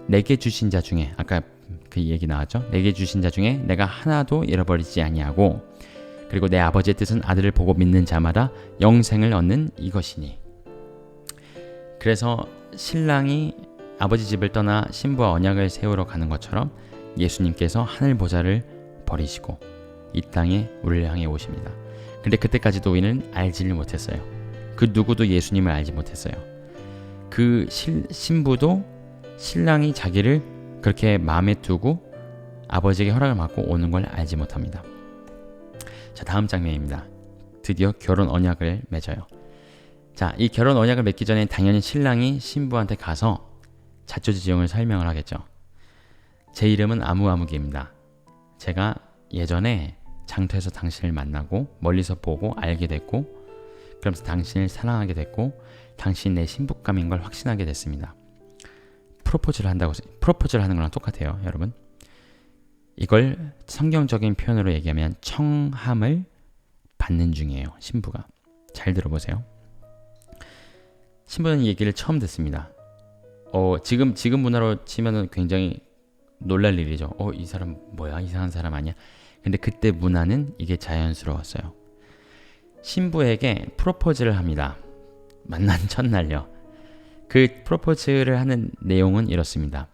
내게 주신 자 중에, 아까 그 얘기 나왔죠? 내게 주신 자 중에 내가 하나도 잃어버리지 아니하고 그리고 내 아버지의 뜻은 아들을 보고 믿는 자마다 영생을 얻는 이것이니. 그래서 신랑이 아버지 집을 떠나 신부와 언약을 세우러 가는 것처럼 예수님께서 하늘 보좌를 버리시고 이 땅에 우리를 향해 오십니다. 근데 그때까지도 우리는 알지를 못했어요. 그 누구도 예수님을 알지 못했어요. 그 신부도 신랑이 자기를 그렇게 마음에 두고 아버지에게 허락을 받고 오는 걸 알지 못합니다. 자, 다음 장면입니다. 드디어 결혼 언약을 맺어요. 자, 이 결혼 언약을 맺기 전에 당연히 신랑이 신부한테 가서 자초지종을 설명을 하겠죠. 제 이름은 아무아무개입니다. 제가 예전에 장터에서 당신을 만나고 멀리서 보고 알게 됐고 그러면서 당신을 사랑하게 됐고 당신 내 신부감인 걸 확신하게 됐습니다. 프로포즈를 하는 거랑 똑같아요, 여러분. 이걸 성경적인 표현으로 얘기하면 청함을 받는 중이에요, 신부가. 잘 들어보세요. 신부는 이 얘기를 처음 듣습니다. 지금 문화로 치면은 굉장히 놀랄 일이죠. 이 사람 뭐야? 이상한 사람 아니야? 근데 그때 문화는 이게 자연스러웠어요. 신부에게 프로포즈를 합니다. 만난 첫날요. 그 프로포즈를 하는 내용은 이렇습니다.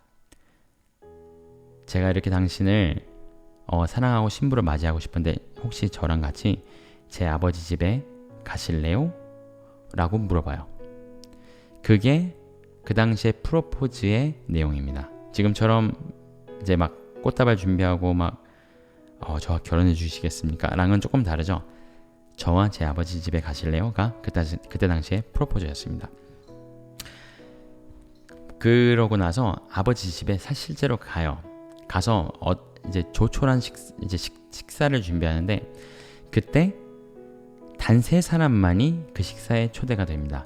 제가 이렇게 당신을 사랑하고 신부를 맞이하고 싶은데 혹시 저랑 같이 제 아버지 집에 가실래요? 라고 물어봐요. 그게 그 당시에 프로포즈의 내용입니다. 지금처럼 이제 막 꽃다발 준비하고 막 저와 결혼해 주시겠습니까? 랑은 조금 다르죠. 저와 제 아버지 집에 가실래요?가 그때 당시에 프로포즈였습니다. 그러고 나서 아버지 집에 실제로 가요. 가서 이제 조촐한 식사를 준비하는데 그때 단 3사람만이 그 식사에 초대가 됩니다.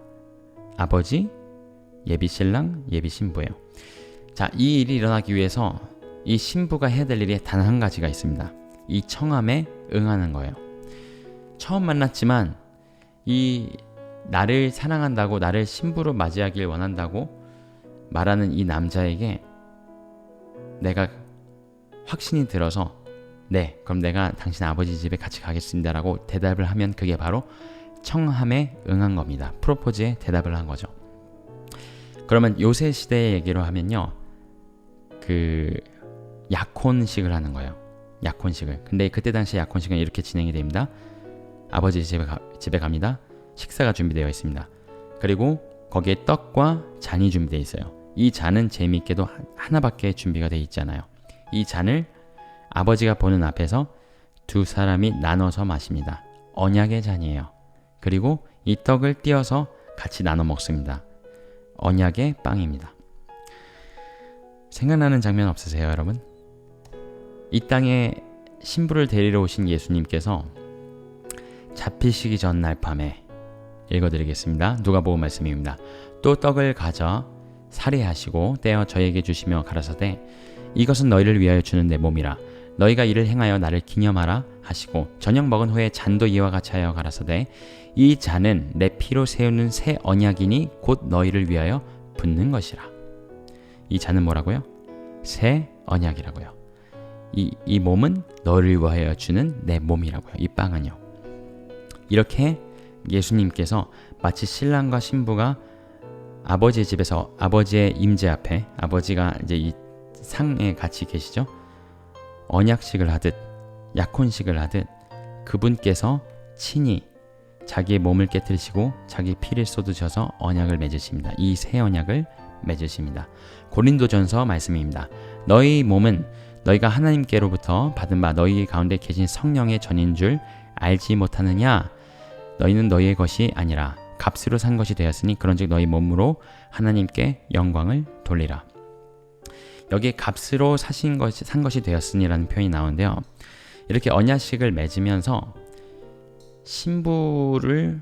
아버지, 예비신랑, 예비신부예요. 자, 이 일이 일어나기 위해서 이 신부가 해야 될 일이 단 한 가지가 있습니다. 이 청함에 응하는 거예요. 처음 만났지만 이 나를 사랑한다고 나를 신부로 맞이하길 원한다고 말하는 이 남자에게 내가 확신이 들어서 네, 그럼 내가 당신 아버지 집에 같이 가겠습니다 라고 대답을 하면 그게 바로 청함에 응한 겁니다. 프로포즈에 대답을 한 거죠. 그러면 요새 시대의 얘기로 하면요, 그 약혼식을 하는 거예요. 약혼식을. 근데 그때 당시 약혼식은 이렇게 진행이 됩니다. 아버지 집에 갑니다. 식사가 준비되어 있습니다. 그리고 거기에 떡과 잔이 준비되어 있어요. 이 잔은 재미있게도 하나밖에 준비가 되어 있잖아요. 이 잔을 아버지가 보는 앞에서 두 사람이 나눠서 마십니다. 언약의 잔이에요. 그리고 이 떡을 띄어서 같이 나눠 먹습니다. 언약의 빵입니다. 생각나는 장면 없으세요, 여러분? 이 땅에 신부를 데리러 오신 예수님께서 잡히시기 전날 밤에, 읽어드리겠습니다. 누가복음 말씀입니다. 또 떡을 가져 살해하시고 떼어 저에게 주시며 가라사대 이것은 너희를 위하여 주는 내 몸이라 너희가 이를 행하여 나를 기념하라 하시고 저녁 먹은 후에 잔도 이와 같이 하여 가라사대 이 잔은 내 피로 세우는 새 언약이니 곧 너희를 위하여 붓는 것이라. 이 잔은 뭐라고요? 새 언약이라고요. 이 몸은 너를 위하여 주는 내 몸이라고요. 이 빵은요. 이렇게 예수님께서 마치 신랑과 신부가 아버지의 집에서 아버지의 임재 앞에, 아버지가 이제 이 상에 같이 계시죠. 언약식을 하듯 약혼식을 하듯 그분께서 친히 자기의 몸을 깨뜨리시고 자기 피를 쏟으셔서 언약을 맺으십니다. 이 새 언약을 맺으십니다. 고린도전서 말씀입니다. 너희 몸은 너희가 하나님께로부터 받은 바 너희 가운데 계신 성령의 전인 줄 알지 못하느냐? 너희는 너희의 것이 아니라 값으로 산 것이 되었으니 그런즉 너희 몸으로 하나님께 영광을 돌리라. 여기에 값으로 산 것이 되었으니라는 표현이 나오는데요. 이렇게 언약식을 맺으면서 신부를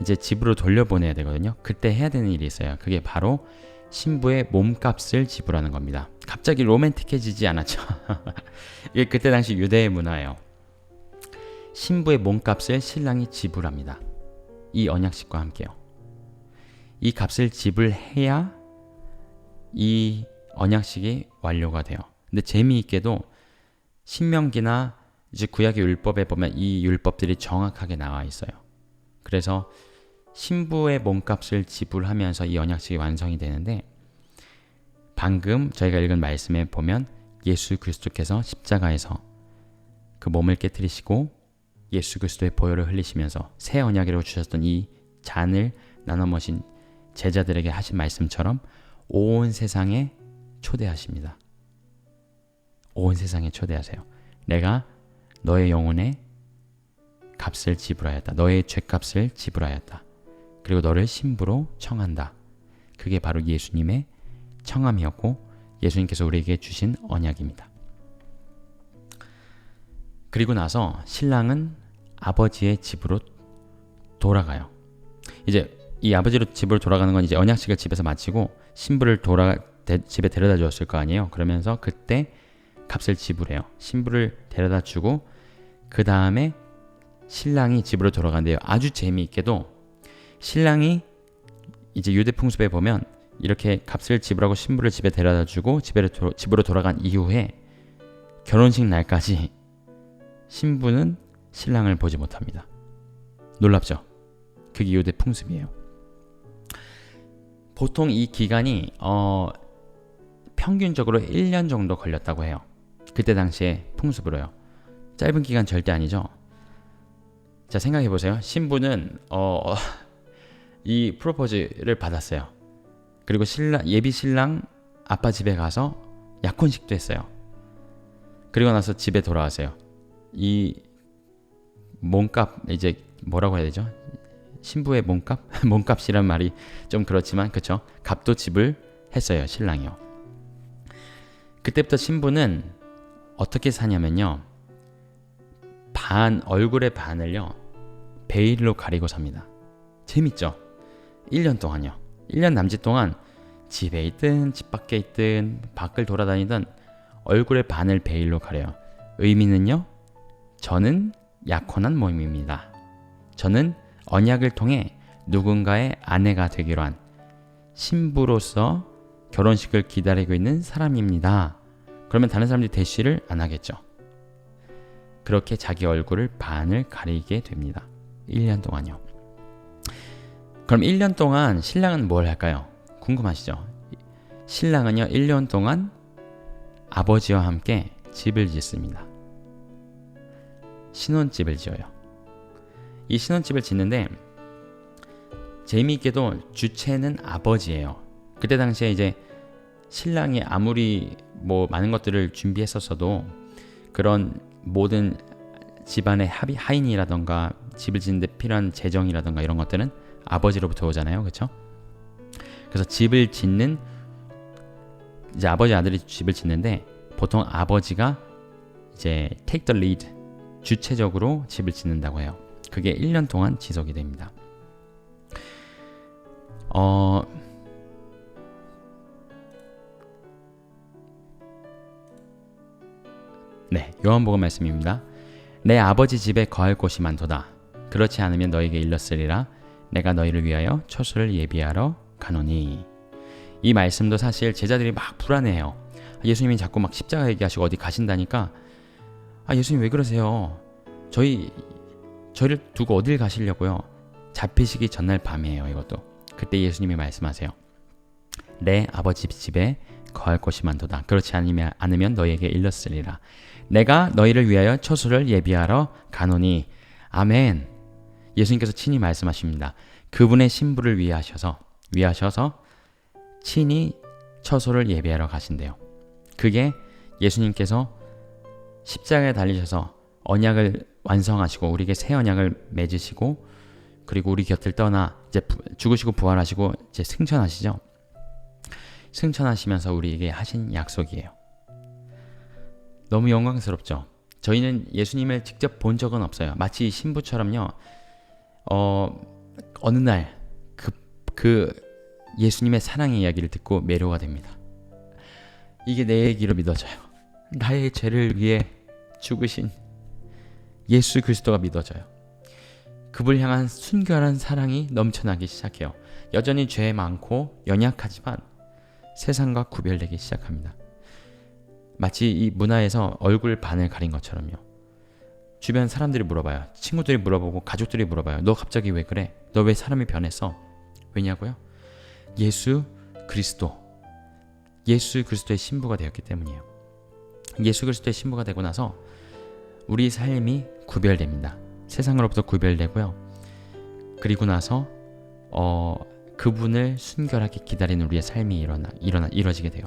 이제 집으로 돌려보내야 되거든요. 그때 해야 되는 일이 있어요. 그게 바로 신부의 몸값을 지불하는 겁니다. 갑자기 로맨틱해지지 않았죠? 이게 그때 당시 유대의 문화예요. 신부의 몸값을 신랑이 지불합니다. 이 언약식과 함께요. 이 값을 지불해야 이 언약식이 완료가 돼요. 근데 재미있게도 신명기나 이제 구약의 율법에 보면 이 율법들이 정확하게 나와 있어요. 그래서 신부의 몸값을 지불하면서 이 언약식이 완성이 되는데 방금 저희가 읽은 말씀에 보면 예수 그리스도께서 십자가에서 그 몸을 깨뜨리시고 예수 그리스도의 보혈을 흘리시면서 새 언약이라고 주셨던 이 잔을 나눠 먹으신 제자들에게 하신 말씀처럼 온 세상에 초대하십니다. 온 세상에 초대하세요. 내가 너의 영혼의 값을 지불하였다. 너의 죄값을 지불하였다. 그리고 너를 신부로 청한다. 그게 바로 예수님의 청함이었고 예수님께서 우리에게 주신 언약입니다. 그리고 나서 신랑은 아버지의 집으로 돌아가요. 이제 이 아버지의 집으로 돌아가는 건 이제 언약식을 집에서 마치고 신부를 집에 데려다 주었을 거 아니에요. 그러면서 그때 값을 지불해요. 신부를 데려다 주고 그 다음에 신랑이 집으로 돌아간대요. 아주 재미있게도 신랑이 이제 유대 풍습에 보면 이렇게 값을 지불하고 신부를 집에 데려다 주고 집으로 돌아간 이후에 결혼식 날까지 신부는 신랑을 보지 못합니다. 놀랍죠? 그게 유대 풍습이에요. 보통 이 기간이 평균적으로 1년 정도 걸렸다고 해요. 그때 당시에 풍습으로요. 짧은 기간 절대 아니죠. 자, 생각해 보세요. 신부는 이 프로포즈를 받았어요. 그리고 예비 신랑 아빠 집에 가서 약혼식도 했어요. 그리고 나서 집에 돌아왔어요. 이 몸값, 이제 뭐라고 해야 되죠? 신부의 몸값? 몸값이란 말이 좀 그렇지만 그쵸? 값도 지불했어요. 신랑이요. 그때부터 신부는 어떻게 사냐면요. 얼굴의 반을요. 베일로 가리고 삽니다. 재밌죠? 1년 동안요. 1년 남짓 동안 집에 있든 집 밖에 있든 밖을 돌아다니든 얼굴의 반을 베일로 가려요. 의미는요. 저는 약혼한 몸입니다. 저는 언약을 통해 누군가의 아내가 되기로 한 신부로서 결혼식을 기다리고 있는 사람입니다. 그러면 다른 사람들이 대시를 안 하겠죠. 그렇게 자기 얼굴을 반을 가리게 됩니다. 1년 동안요. 그럼 1년 동안 신랑은 뭘 할까요? 궁금하시죠? 신랑은요 1년 동안 아버지와 함께 집을 짓습니다. 신혼집을 지어요. 이 신혼집을 짓는데 재미있게도 주체는 아버지예요. 그때 당시에 이제 신랑이 아무리 많은 것들을 준비했었어도 그런 모든 집안의 하인이라던가 집을 짓는 데 필요한 재정이라던가 이런 것들은 아버지로부터 오잖아요. 그렇죠? 그래서 집을 짓는 이제 아버지 아들이 집을 짓는데 보통 아버지가 이제 take the lead, 주체적으로 집을 짓는다고 해요. 그게 1년 동안 지속이 됩니다. 네, 요한복음 말씀입니다. 내 아버지 집에 거할 곳이 많도다. 그렇지 않으면 너에게 일렀으리라. 내가 너희를 위하여 처소를 예비하러 가노니. 이 말씀도 사실 제자들이 막 불안해해요. 예수님이 자꾸 막 십자가 얘기하시고 어디 가신다니까, 예수님 왜 그러세요? 저희를 두고 어딜 가시려고요? 잡히시기 전날 밤이에요. 이것도. 그때 예수님이 말씀하세요. 내 아버지 집에 거할 곳이 많도다. 그렇지 않으면 너희에게 일렀으리라. 내가 너희를 위하여 처소를 예비하러 가노니. 아멘. 예수님께서 친히 말씀하십니다. 그분의 신부를 위하셔서 친히 처소를 예비하러 가신대요. 그게 예수님께서 십자가에 달리셔서 언약을 완성하시고 우리에게 새 언약을 맺으시고 그리고 우리 곁을 떠나 이제 죽으시고 부활하시고 이제 승천하시죠. 승천하시면서 우리에게 하신 약속이에요. 너무 영광스럽죠. 저희는 예수님을 직접 본 적은 없어요. 마치 신부처럼요. 어느 날 그 예수님의 사랑의 이야기를 듣고 매료가 됩니다. 이게 내 얘기로 믿어져요. 나의 죄를 위해 죽으신 예수 그리스도가 믿어져요. 그분을 향한 순결한 사랑이 넘쳐나기 시작해요. 여전히 죄 많고 연약하지만 세상과 구별되기 시작합니다. 마치 이 문화에서 얼굴 반을 가린 것처럼요. 주변 사람들이 물어봐요. 친구들이 물어보고 가족들이 물어봐요. 너 갑자기 왜 그래? 너 왜 사람이 변했어? 왜냐고요? 예수 그리스도의 신부가 되었기 때문이에요. 예수 그리스도의 신부가 되고 나서 우리 삶이 구별됩니다. 세상으로부터 구별되고요. 그리고 나서 그분을 순결하게 기다리는 우리의 삶이 이루어지게 돼요.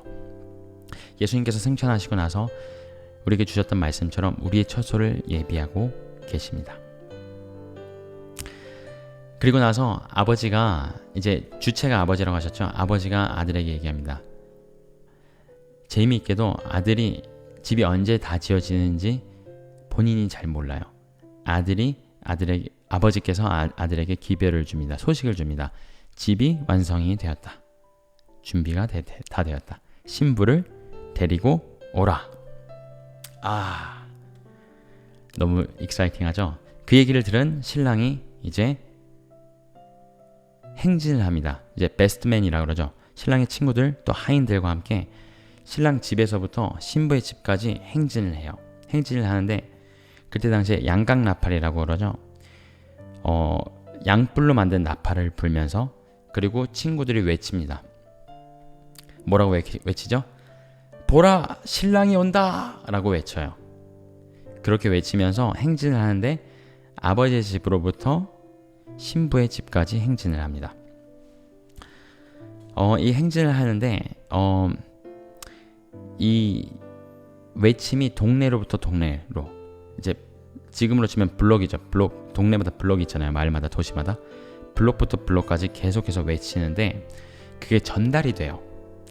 예수님께서 승천하시고 나서 우리에게 주셨던 말씀처럼 우리의 처소를 예비하고 계십니다. 그리고 나서 아버지가 이제 주체가 아버지라고 하셨죠. 아버지가 아들에게 얘기합니다. 재미있게도 아들이 집이 언제 다 지어지는지 본인이 잘 몰라요. 아버지께서 아들에게 기별을 줍니다. 소식을 줍니다. 집이 완성이 되었다. 준비가 다 되었다. 신부를 데리고 오라. 너무 익사이팅하죠? 그 얘기를 들은 신랑이 이제 행진을 합니다. 이제 베스트맨이라고 그러죠. 신랑의 친구들 또 하인들과 함께 신랑 집에서부터 신부의 집까지 행진을 해요. 행진을 하는데 그때 당시에 양각 나팔이라고 그러죠. 양뿔로 만든 나팔을 불면서 그리고 친구들이 외칩니다. 뭐라고 외치죠? 보라, 신랑이 온다! 라고 외쳐요. 그렇게 외치면서 행진을 하는데 아버지의 집으로부터 신부의 집까지 행진을 합니다. 이 행진을 하는데 이 외침이 동네로부터 동네로, 이제 지금으로 치면 블록이죠. 블록, 동네마다 블록이 있잖아요. 마을마다, 도시마다. 블록부터 블록까지 계속해서 외치는데 그게 전달이 돼요.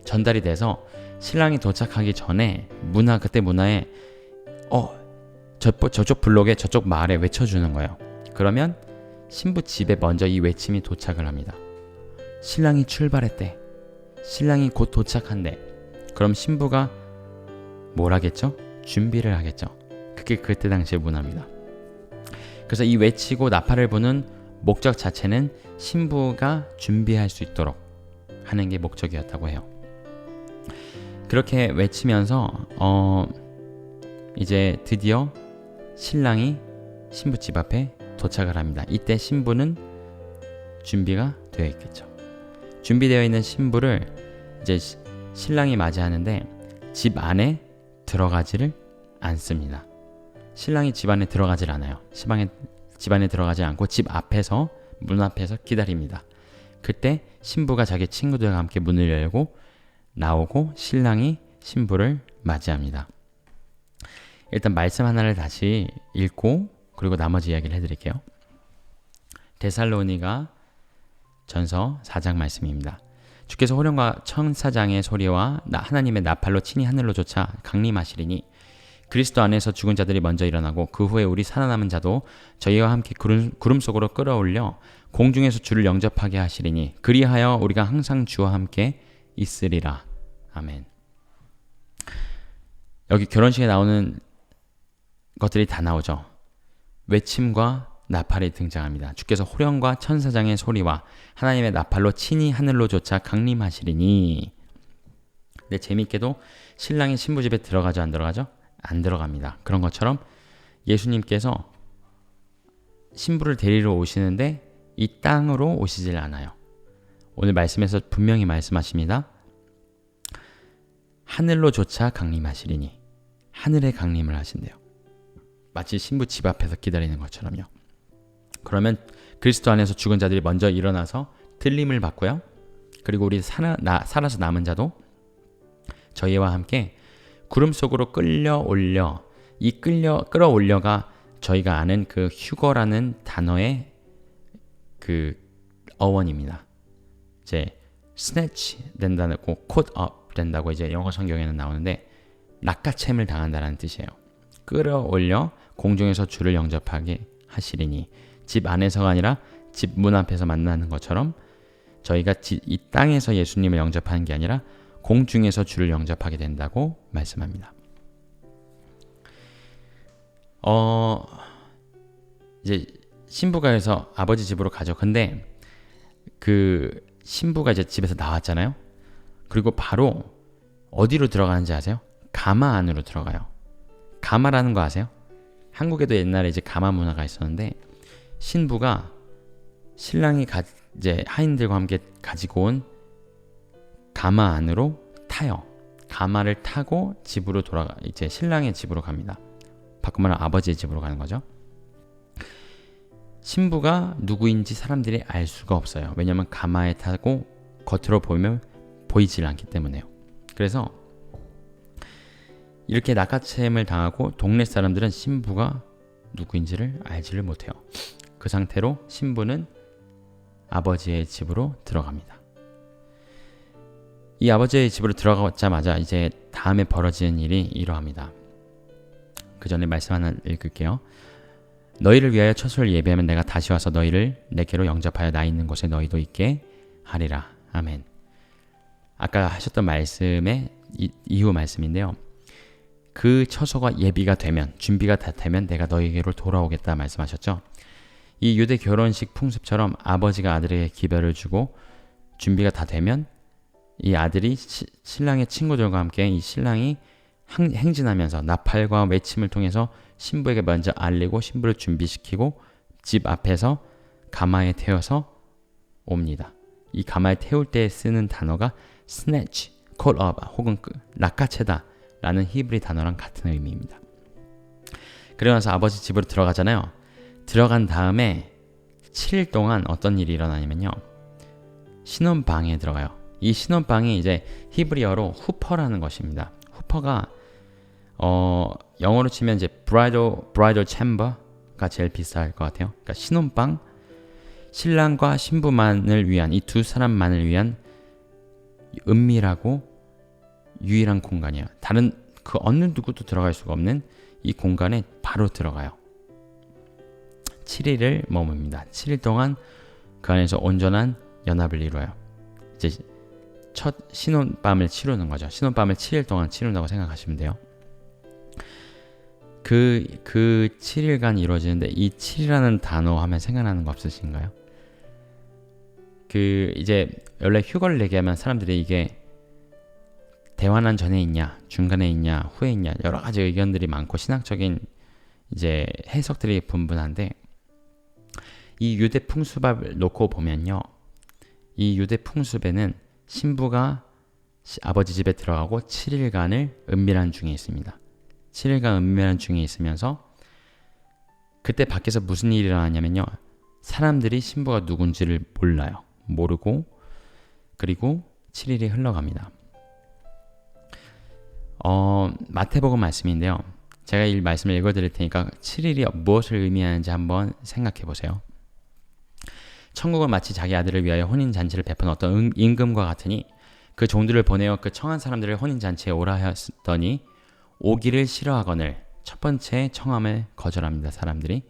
전달이 돼서 신랑이 도착하기 전에 그때 문화에 저쪽 블록에 저쪽 마을에 외쳐주는 거예요. 그러면 신부 집에 먼저 이 외침이 도착을 합니다. 신랑이 출발했대. 신랑이 곧 도착한대. 그럼 신부가 뭘 하겠죠? 준비를 하겠죠. 그게 그때 당시의 문화입니다. 그래서 이 외치고 나팔을 부는 목적 자체는 신부가 준비할 수 있도록 하는 게 목적이었다고 해요. 그렇게 외치면서 이제 드디어 신랑이 신부 집 앞에 도착을 합니다. 이때 신부는 준비가 되어 있겠죠. 준비되어 있는 신부를 이제 신랑이 맞이하는데 집 안에 들어가지를 않습니다. 신랑이 집 안에 들어가질 않아요. 집 안에 들어가지 않고 집 앞에서, 문 앞에서 기다립니다. 그때 신부가 자기 친구들과 함께 문을 열고 나오고 신랑이 신부를 맞이합니다. 일단 말씀 하나를 다시 읽고 그리고 나머지 이야기를 해드릴게요. 데살로니가 전서 4장 말씀입니다. 주께서 호령과 천사장의 소리와 하나님의 나팔로 친히 하늘로 쫓아 강림하시리니 그리스도 안에서 죽은 자들이 먼저 일어나고 그 후에 우리 살아남은 자도 저희와 함께 구름 속으로 끌어올려 공중에서 주를 영접하게 하시리니 그리하여 우리가 항상 주와 함께 있으리라. 아멘. 여기 결혼식에 나오는 것들이 다 나오죠. 외침과 나팔이 등장합니다. 주께서 호령과 천사장의 소리와 하나님의 나팔로 친히 하늘로 쫓아 강림하시리니. 근데 재미있게도 신랑이 신부 집에 들어가죠, 안 들어가죠? 안 들어갑니다. 그런 것처럼 예수님께서 신부를 데리러 오시는데 이 땅으로 오시질 않아요. 오늘 말씀에서 분명히 말씀하십니다. 하늘로 쫓아 강림하시리니. 하늘에 강림을 하신대요. 마치 신부 집 앞에서 기다리는 것처럼요. 그러면 그리스도 안에서 죽은 자들이 먼저 일어나서 들림을 받고요. 그리고 우리 살아서 남은 자도 저희와 함께 구름 속으로 끌어올려가 저희가 아는 그 휴거라는 단어의 그 어원입니다. 이제 snatch 된다고 caught up 된다고 이제 영어 성경에는 나오는데 낚아챔을 당한다는 뜻이에요. 끌어올려 공중에서 주를 영접하게 하시리니 집 안에서가 아니라 집 문 앞에서 만나는 것처럼 저희가 이 땅에서 예수님을 영접하는 게 아니라 공중에서 주를 영접하게 된다고 말씀합니다. 이제 신부가 해서 아버지 집으로 가죠. 근데 그 신부가 이제 집에서 나왔잖아요. 그리고 바로 어디로 들어가는지 아세요? 가마 안으로 들어가요. 가마라는 거 아세요? 한국에도 옛날에 이제 가마 문화가 있었는데 신부가 신랑이 이제 하인들과 함께 가지고 온 가마 안으로 타요. 가마를 타고 집으로 이제 신랑의 집으로 갑니다. 바꿔 말하면 아버지의 집으로 가는 거죠. 신부가 누구인지 사람들이 알 수가 없어요. 왜냐하면 가마에 타고 겉으로 보이면 보이질 않기 때문에요. 그래서 이렇게 낚아챔을 당하고 동네 사람들은 신부가 누구인지를 알지를 못해요. 그 상태로 신부는 아버지의 집으로 들어갑니다. 이 아버지의 집으로 들어가자마자 이제 다음에 벌어지는 일이 이러합니다. 그 전에 말씀 하나 읽을게요. 너희를 위하여 처소를 예비하면 내가 다시 와서 너희를 내게로 영접하여 나 있는 곳에 너희도 있게 하리라. 아멘. 아까 하셨던 말씀의 이후 말씀인데요. 그 처소가 예비가 되면, 준비가 다 되면 내가 너희에게로 돌아오겠다 말씀하셨죠. 이 유대 결혼식 풍습처럼 아버지가 아들에게 기별을 주고 준비가 다 되면 이 아들이 신랑의 친구들과 함께 이 신랑이 행진하면서 나팔과 외침을 통해서 신부에게 먼저 알리고 신부를 준비시키고 집 앞에서 가마에 태워서 옵니다. 이 가마에 태울 때 쓰는 단어가 snatch, caught up 혹은 낚아채다 라는 히브리 단어랑 같은 의미입니다. 그러고 나서 아버지 집으로 들어가잖아요. 들어간 다음에 7일 동안 어떤 일이 일어나냐면요. 신혼방에 들어가요. 이 신혼방이 이제 히브리어로 후퍼라는 것입니다. 후퍼가 영어로 치면 이제 bridal chamber가 제일 비슷할 것 같아요. 그러니까 신혼방, 신랑과 신부만을 위한 이 두 사람만을 위한 은밀하고 유일한 공간이에요. 다른 그 어느 누구도 들어갈 수가 없는 이 공간에 바로 들어가요. 7일을 머뭅니다. 7일 동안 그 안에서 온전한 연합을 이루어요. 이제 첫 신혼밤을 치르는 거죠. 신혼밤을 7일 동안 치른다고 생각하시면 돼요. 그 7일간 이루어지는데 이 7이라는 단어 하면 생각나는 거 없으신가요? 이제 원래 휴거를 내게 하면 사람들이 이게 대환란 전에 있냐, 중간에 있냐, 후에 있냐 여러 가지 의견들이 많고 신학적인 이제 해석들이 분분한데 이 유대 풍습을 놓고 보면요. 이 유대 풍습에는 신부가 아버지 집에 들어가고 7일간을 은밀한 중에 있습니다. 7일간 은밀한 중에 있으면서 그때 밖에서 무슨 일이 일어나냐면요. 사람들이 신부가 누군지를 몰라요. 모르고 그리고 7일이 흘러갑니다. 마태복음 말씀인데요. 제가 이 말씀을 읽어드릴 테니까 7일이 무엇을 의미하는지 한번 생각해 보세요. 천국은 마치 자기 아들을 위하여 혼인잔치를 베푼 어떤 임금과 같으니 그 종들을 보내어 그 청한 사람들을 혼인잔치에 오라 하였더니 오기를 싫어하거늘 첫 번째 청함을 거절합니다. 사람들이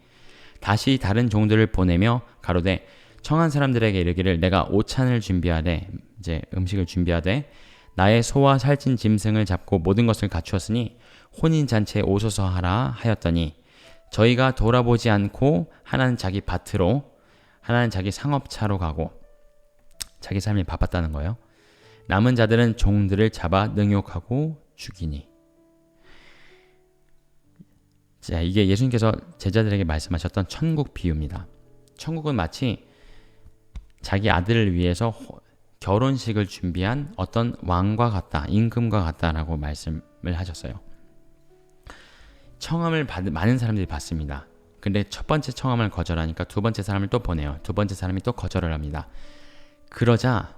다시 다른 종들을 보내며 가로되 청한 사람들에게 이르기를 내가 오찬을 준비하되 이제 음식을 준비하되 나의 소와 살찐 짐승을 잡고 모든 것을 갖추었으니 혼인잔치에 오소서 하라 하였더니 저희가 돌아보지 않고 하나는 자기 밭으로 하나는 자기 상업차로 가고 자기 삶이 바빴다는 거예요. 남은 자들은 종들을 잡아 능욕하고 죽이니. 자, 이게 예수님께서 제자들에게 말씀하셨던 천국 비유입니다. 천국은 마치 자기 아들을 위해서 결혼식을 준비한 어떤 왕과 같다, 임금과 같다라고 말씀을 하셨어요. 청함을 많은 사람들이 받습니다. 근데 첫 번째 청함을 거절하니까 두 번째 사람을 또 보내요. 두 번째 사람이 또 거절을 합니다. 그러자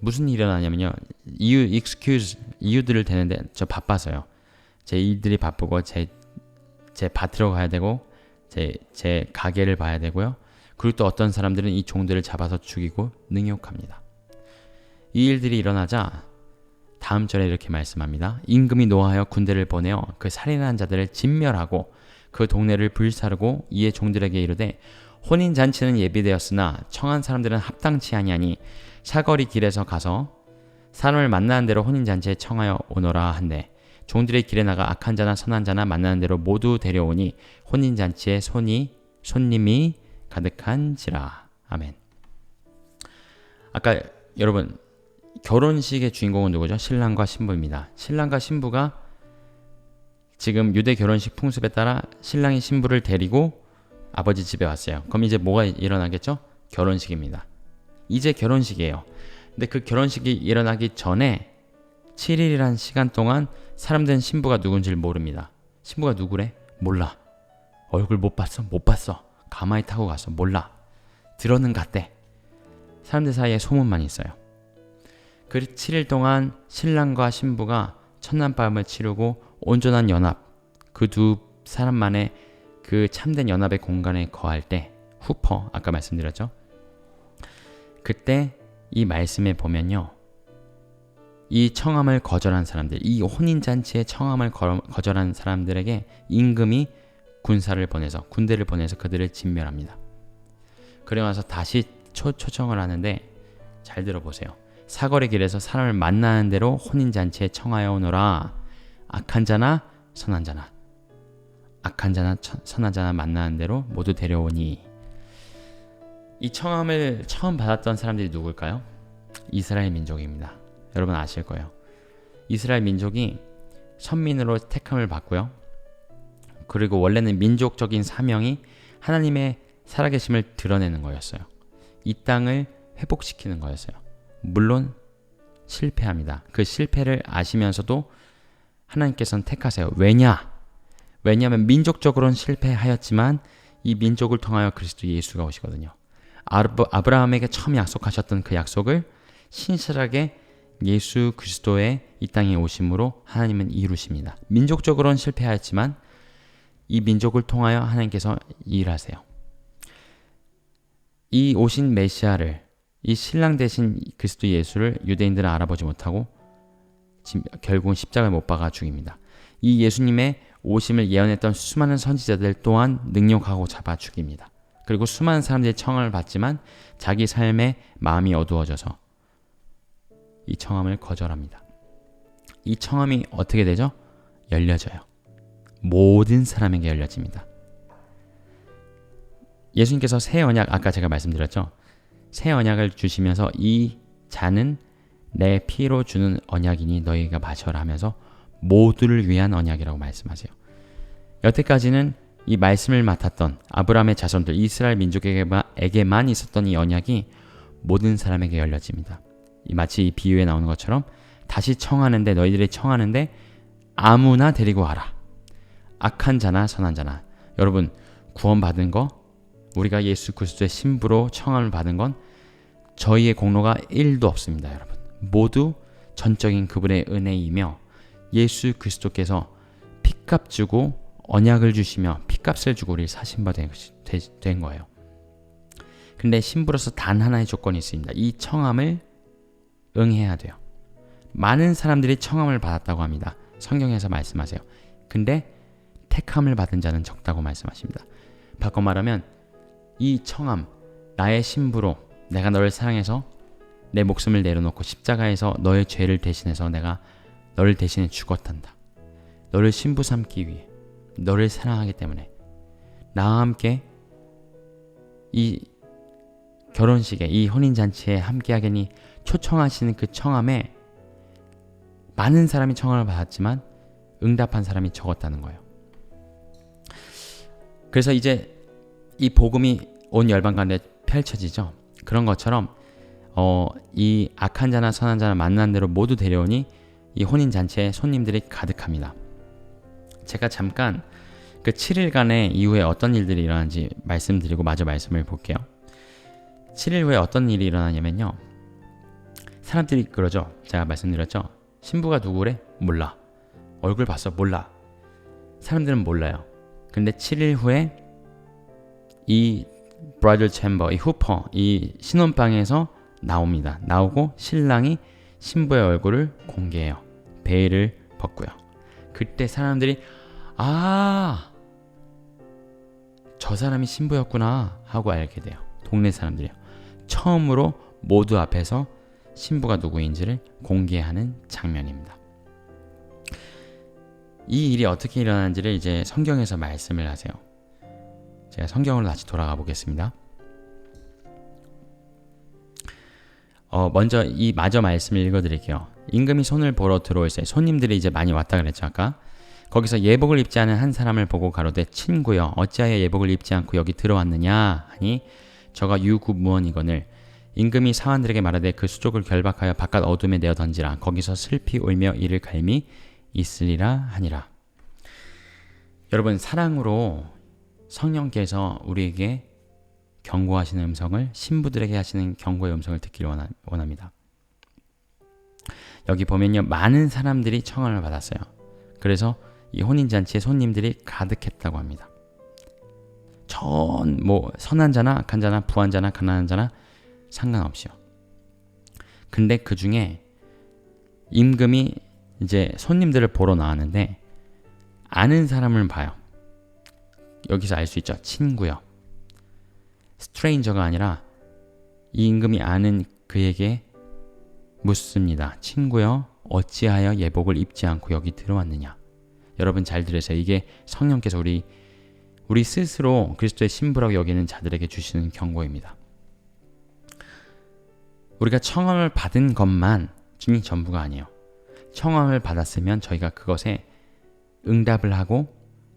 무슨 일이 일어나냐면요. 이유들을 대는데 저 바빠서요. 제 일들이 바쁘고 제 밭으로 가야 되고 제 가게를 봐야 되고요. 그리고 또 어떤 사람들은 이 종들을 잡아서 죽이고 능욕합니다. 이 일들이 일어나자 다음 절에 이렇게 말씀합니다. 임금이 노하여 군대를 보내어 그 살인한 자들을 진멸하고 그 동네를 불사르고 이에 종들에게 이르되 혼인잔치는 예비되었으나 청한 사람들은 합당치 아니하니 사거리 길에서 가서 사람을 만나는 대로 혼인잔치에 청하여 오너라 한대 종들의 길에 나가 악한 자나 선한 자나 만나는 대로 모두 데려오니 혼인잔치에 손님이 가득한지라. 아멘. 아까 여러분 결혼식의 주인공은 누구죠? 신랑과 신부입니다. 신랑과 신부가 지금 유대 결혼식 풍습에 따라 신랑이 신부를 데리고 아버지 집에 왔어요. 그럼 이제 뭐가 일어나겠죠? 결혼식입니다. 이제 결혼식이에요. 근데 그 결혼식이 일어나기 전에 7일이란 시간 동안 사람들은 신부가 누군지를 모릅니다. 신부가 누구래? 몰라. 얼굴 못 봤어. 가마에 타고 갔어. 몰라. 들어는 갔대. 사람들 사이에 소문만 있어요. 그 7일 동안 신랑과 신부가 첫날밤을 치르고 온전한 연합, 그 두 사람만의 그 참된 연합의 공간에 거할 때 후퍼, 아까 말씀드렸죠? 그때 이 말씀에 보면요. 이 청함을 거절한 사람들, 이 혼인잔치의 청함을 거절한 사람들에게 임금이 군대를 보내서 그들을 진멸합니다. 그러고 나서 다시 초청을 하는데 잘 들어보세요. 사거리 길에서 사람을 만나는 대로 혼인잔치에 청하여 오너라. 악한 자나 선한 자나 선한 자나 만나는 대로 모두 데려오니. 이 청함을 처음 받았던 사람들이 누굴까요? 이스라엘 민족입니다. 여러분 아실 거예요. 이스라엘 민족이 선민으로 택함을 받고요. 그리고 원래는 민족적인 사명이 하나님의 살아계심을 드러내는 거였어요. 이 땅을 회복시키는 거였어요. 물론 실패합니다. 그 실패를 아시면서도 하나님께서는 택하세요. 왜냐하면 민족적으로는 실패하였지만 이 민족을 통하여 그리스도 예수가 오시거든요. 아브라함에게 처음 약속하셨던 그 약속을 신실하게 예수 그리스도의 이 땅에 오심으로 하나님은 이루십니다. 민족적으로는 실패하였지만 이 민족을 통하여 하나님께서 일하세요. 이 오신 메시아를, 이 신랑 되신 그리스도 예수를 유대인들은 알아보지 못하고 결국은 십자가에 못 박아 죽입니다. 이 예수님의 오심을 예언했던 수많은 선지자들 또한 능욕하고 잡아 죽입니다. 그리고 수많은 사람들이 청함을 받지만 자기 삶의 마음이 어두워져서 이 청함을 거절합니다. 이 청함이 어떻게 되죠? 열려져요. 모든 사람에게 열려집니다. 예수님께서 새 언약, 아까 제가 말씀드렸죠? 새 언약을 주시면서 이 잔은 내 피로 주는 언약이니 너희가 마셔라 하면서 모두를 위한 언약이라고 말씀하세요. 여태까지는 이 말씀을 맡았던 아브라함의 자손들, 이스라엘 민족에게만 있었던 이 언약이 모든 사람에게 열려집니다. 마치 이 비유에 나오는 것처럼 다시 청하는데, 너희들이 청하는데 아무나 데리고 와라. 악한 자나 선한 자나. 여러분, 구원받은 거, 우리가 예수 그리스도의 신부로 청함을 받은 건 저희의 공로가 1도 없습니다. 여러분, 모두 전적인 그분의 은혜이며 예수 그리스도께서 피값 주고 언약을 주시며 피값을 주고 우리를 사신 바 된 거예요. 근데 신부로서 단 하나의 조건이 있습니다. 이 청함을 응해야 돼요. 많은 사람들이 청함을 받았다고 합니다. 성경에서 말씀하세요. 근데 택함을 받은 자는 적다고 말씀하십니다. 바꿔 말하면 이 청함, 나의 신부로 내가 너를 사랑해서 내 목숨을 내려놓고 십자가에서 너의 죄를 대신해서 내가 너를 대신해 죽었단다. 너를 신부 삼기 위해, 너를 사랑하기 때문에 나와 함께 이 결혼식에, 이 혼인잔치에 함께하겠니 초청하시는 그 청함에 많은 사람이 청함을 받았지만 응답한 사람이 적었다는 거예요. 그래서 이제 이 복음이 온 열방 가운데 펼쳐지죠. 그런 것처럼 이 악한 자나 선한 자나 만난 대로 모두 데려오니 이 혼인잔치에 손님들이 가득합니다. 제가 잠깐 그 7일간의 이후에 어떤 일들이 일어나는지 말씀드리고 마저 말씀을 볼게요. 7일 후에 어떤 일이 일어나냐면요. 사람들이 그러죠. 제가 말씀드렸죠. 신부가 누구래? 몰라. 얼굴 봤어? 몰라. 사람들은 몰라요. 근데 7일 후에 이 브라이덜 챔버, 이 후퍼, 이 신혼방에서 나옵니다. 나오고 신랑이 신부의 얼굴을 공개해요. 베일을 벗고요. 그때 사람들이 저 사람이 신부였구나 하고 알게 돼요. 동네 사람들이요. 처음으로 모두 앞에서 신부가 누구인지를 공개하는 장면입니다. 이 일이 어떻게 일어나는지를 이제 성경에서 말씀을 하세요. 제가 성경으로 다시 돌아가 보겠습니다. 먼저 이 마저 말씀을 읽어드릴게요. 임금이 손을 보러 들어올 때 손님들이 이제 많이 왔다 그랬죠 아까. 거기서 예복을 입지 않은 한 사람을 보고 가로되 친구여 어찌하여 예복을 입지 않고 여기 들어왔느냐 하니 저가 유구무원이거늘 임금이 사환들에게 말하되 그 수족을 결박하여 바깥 어둠에 내어 던지라 거기서 슬피 울며 이를 갈미 있으리라 하니라. 여러분 사랑으로 성령께서 우리에게 경고하시는 음성을 신부들에게 하시는 경고의 음성을 듣기를 원합니다. 여기 보면요 많은 사람들이 청함을 받았어요. 그래서 이 혼인잔치에 손님들이 가득했다고 합니다. 선한 자나 악한 자나 부한 자나 가난한 자나 상관없이요. 근데 그 중에 임금이 이제 손님들을 보러 나왔는데 아는 사람을 봐요. 여기서 알 수 있죠. 친구요. 스트레인저가 아니라 이 임금이 아는 그에게 묻습니다. 친구여 어찌하여 예복을 입지 않고 여기 들어왔느냐. 여러분 잘 들으세요. 이게 성령께서 우리 스스로 그리스도의 신부라고 여기는 자들에게 주시는 경고입니다. 우리가 청함을 받은 것만이 전부가 아니에요. 청함을 받았으면 저희가 그것에 응답을 하고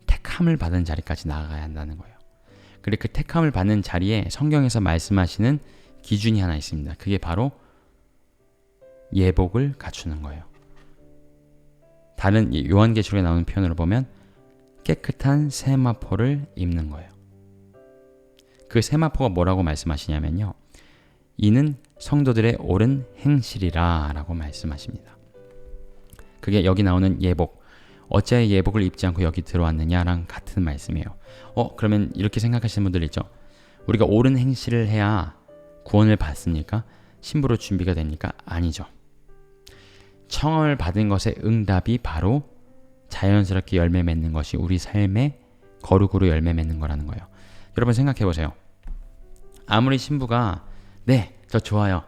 택함을 받은 자리까지 나아가야 한다는 거예요. 그리고 그 택함을 받는 자리에 성경에서 말씀하시는 기준이 하나 있습니다. 그게 바로 예복을 갖추는 거예요. 다른 요한계시록에 나오는 표현으로 보면 깨끗한 세마포를 입는 거예요. 그 세마포가 뭐라고 말씀하시냐면요. 이는 성도들의 옳은 행실이라 라고 말씀하십니다. 그게 여기 나오는 예복, 어찌하여 예복을 입지 않고 여기 들어왔느냐랑 같은 말씀이에요. 그러면 이렇게 생각하시는 분들 있죠. 우리가 옳은 행실을 해야 구원을 받습니까? 신부로 준비가 됩니까? 아니죠. 청함을 받은 것의 응답이 바로 자연스럽게 열매 맺는 것이 우리 삶의 거룩으로 열매 맺는 거라는 거예요. 여러분 생각해 보세요. 아무리 신부가 네, 저 좋아요.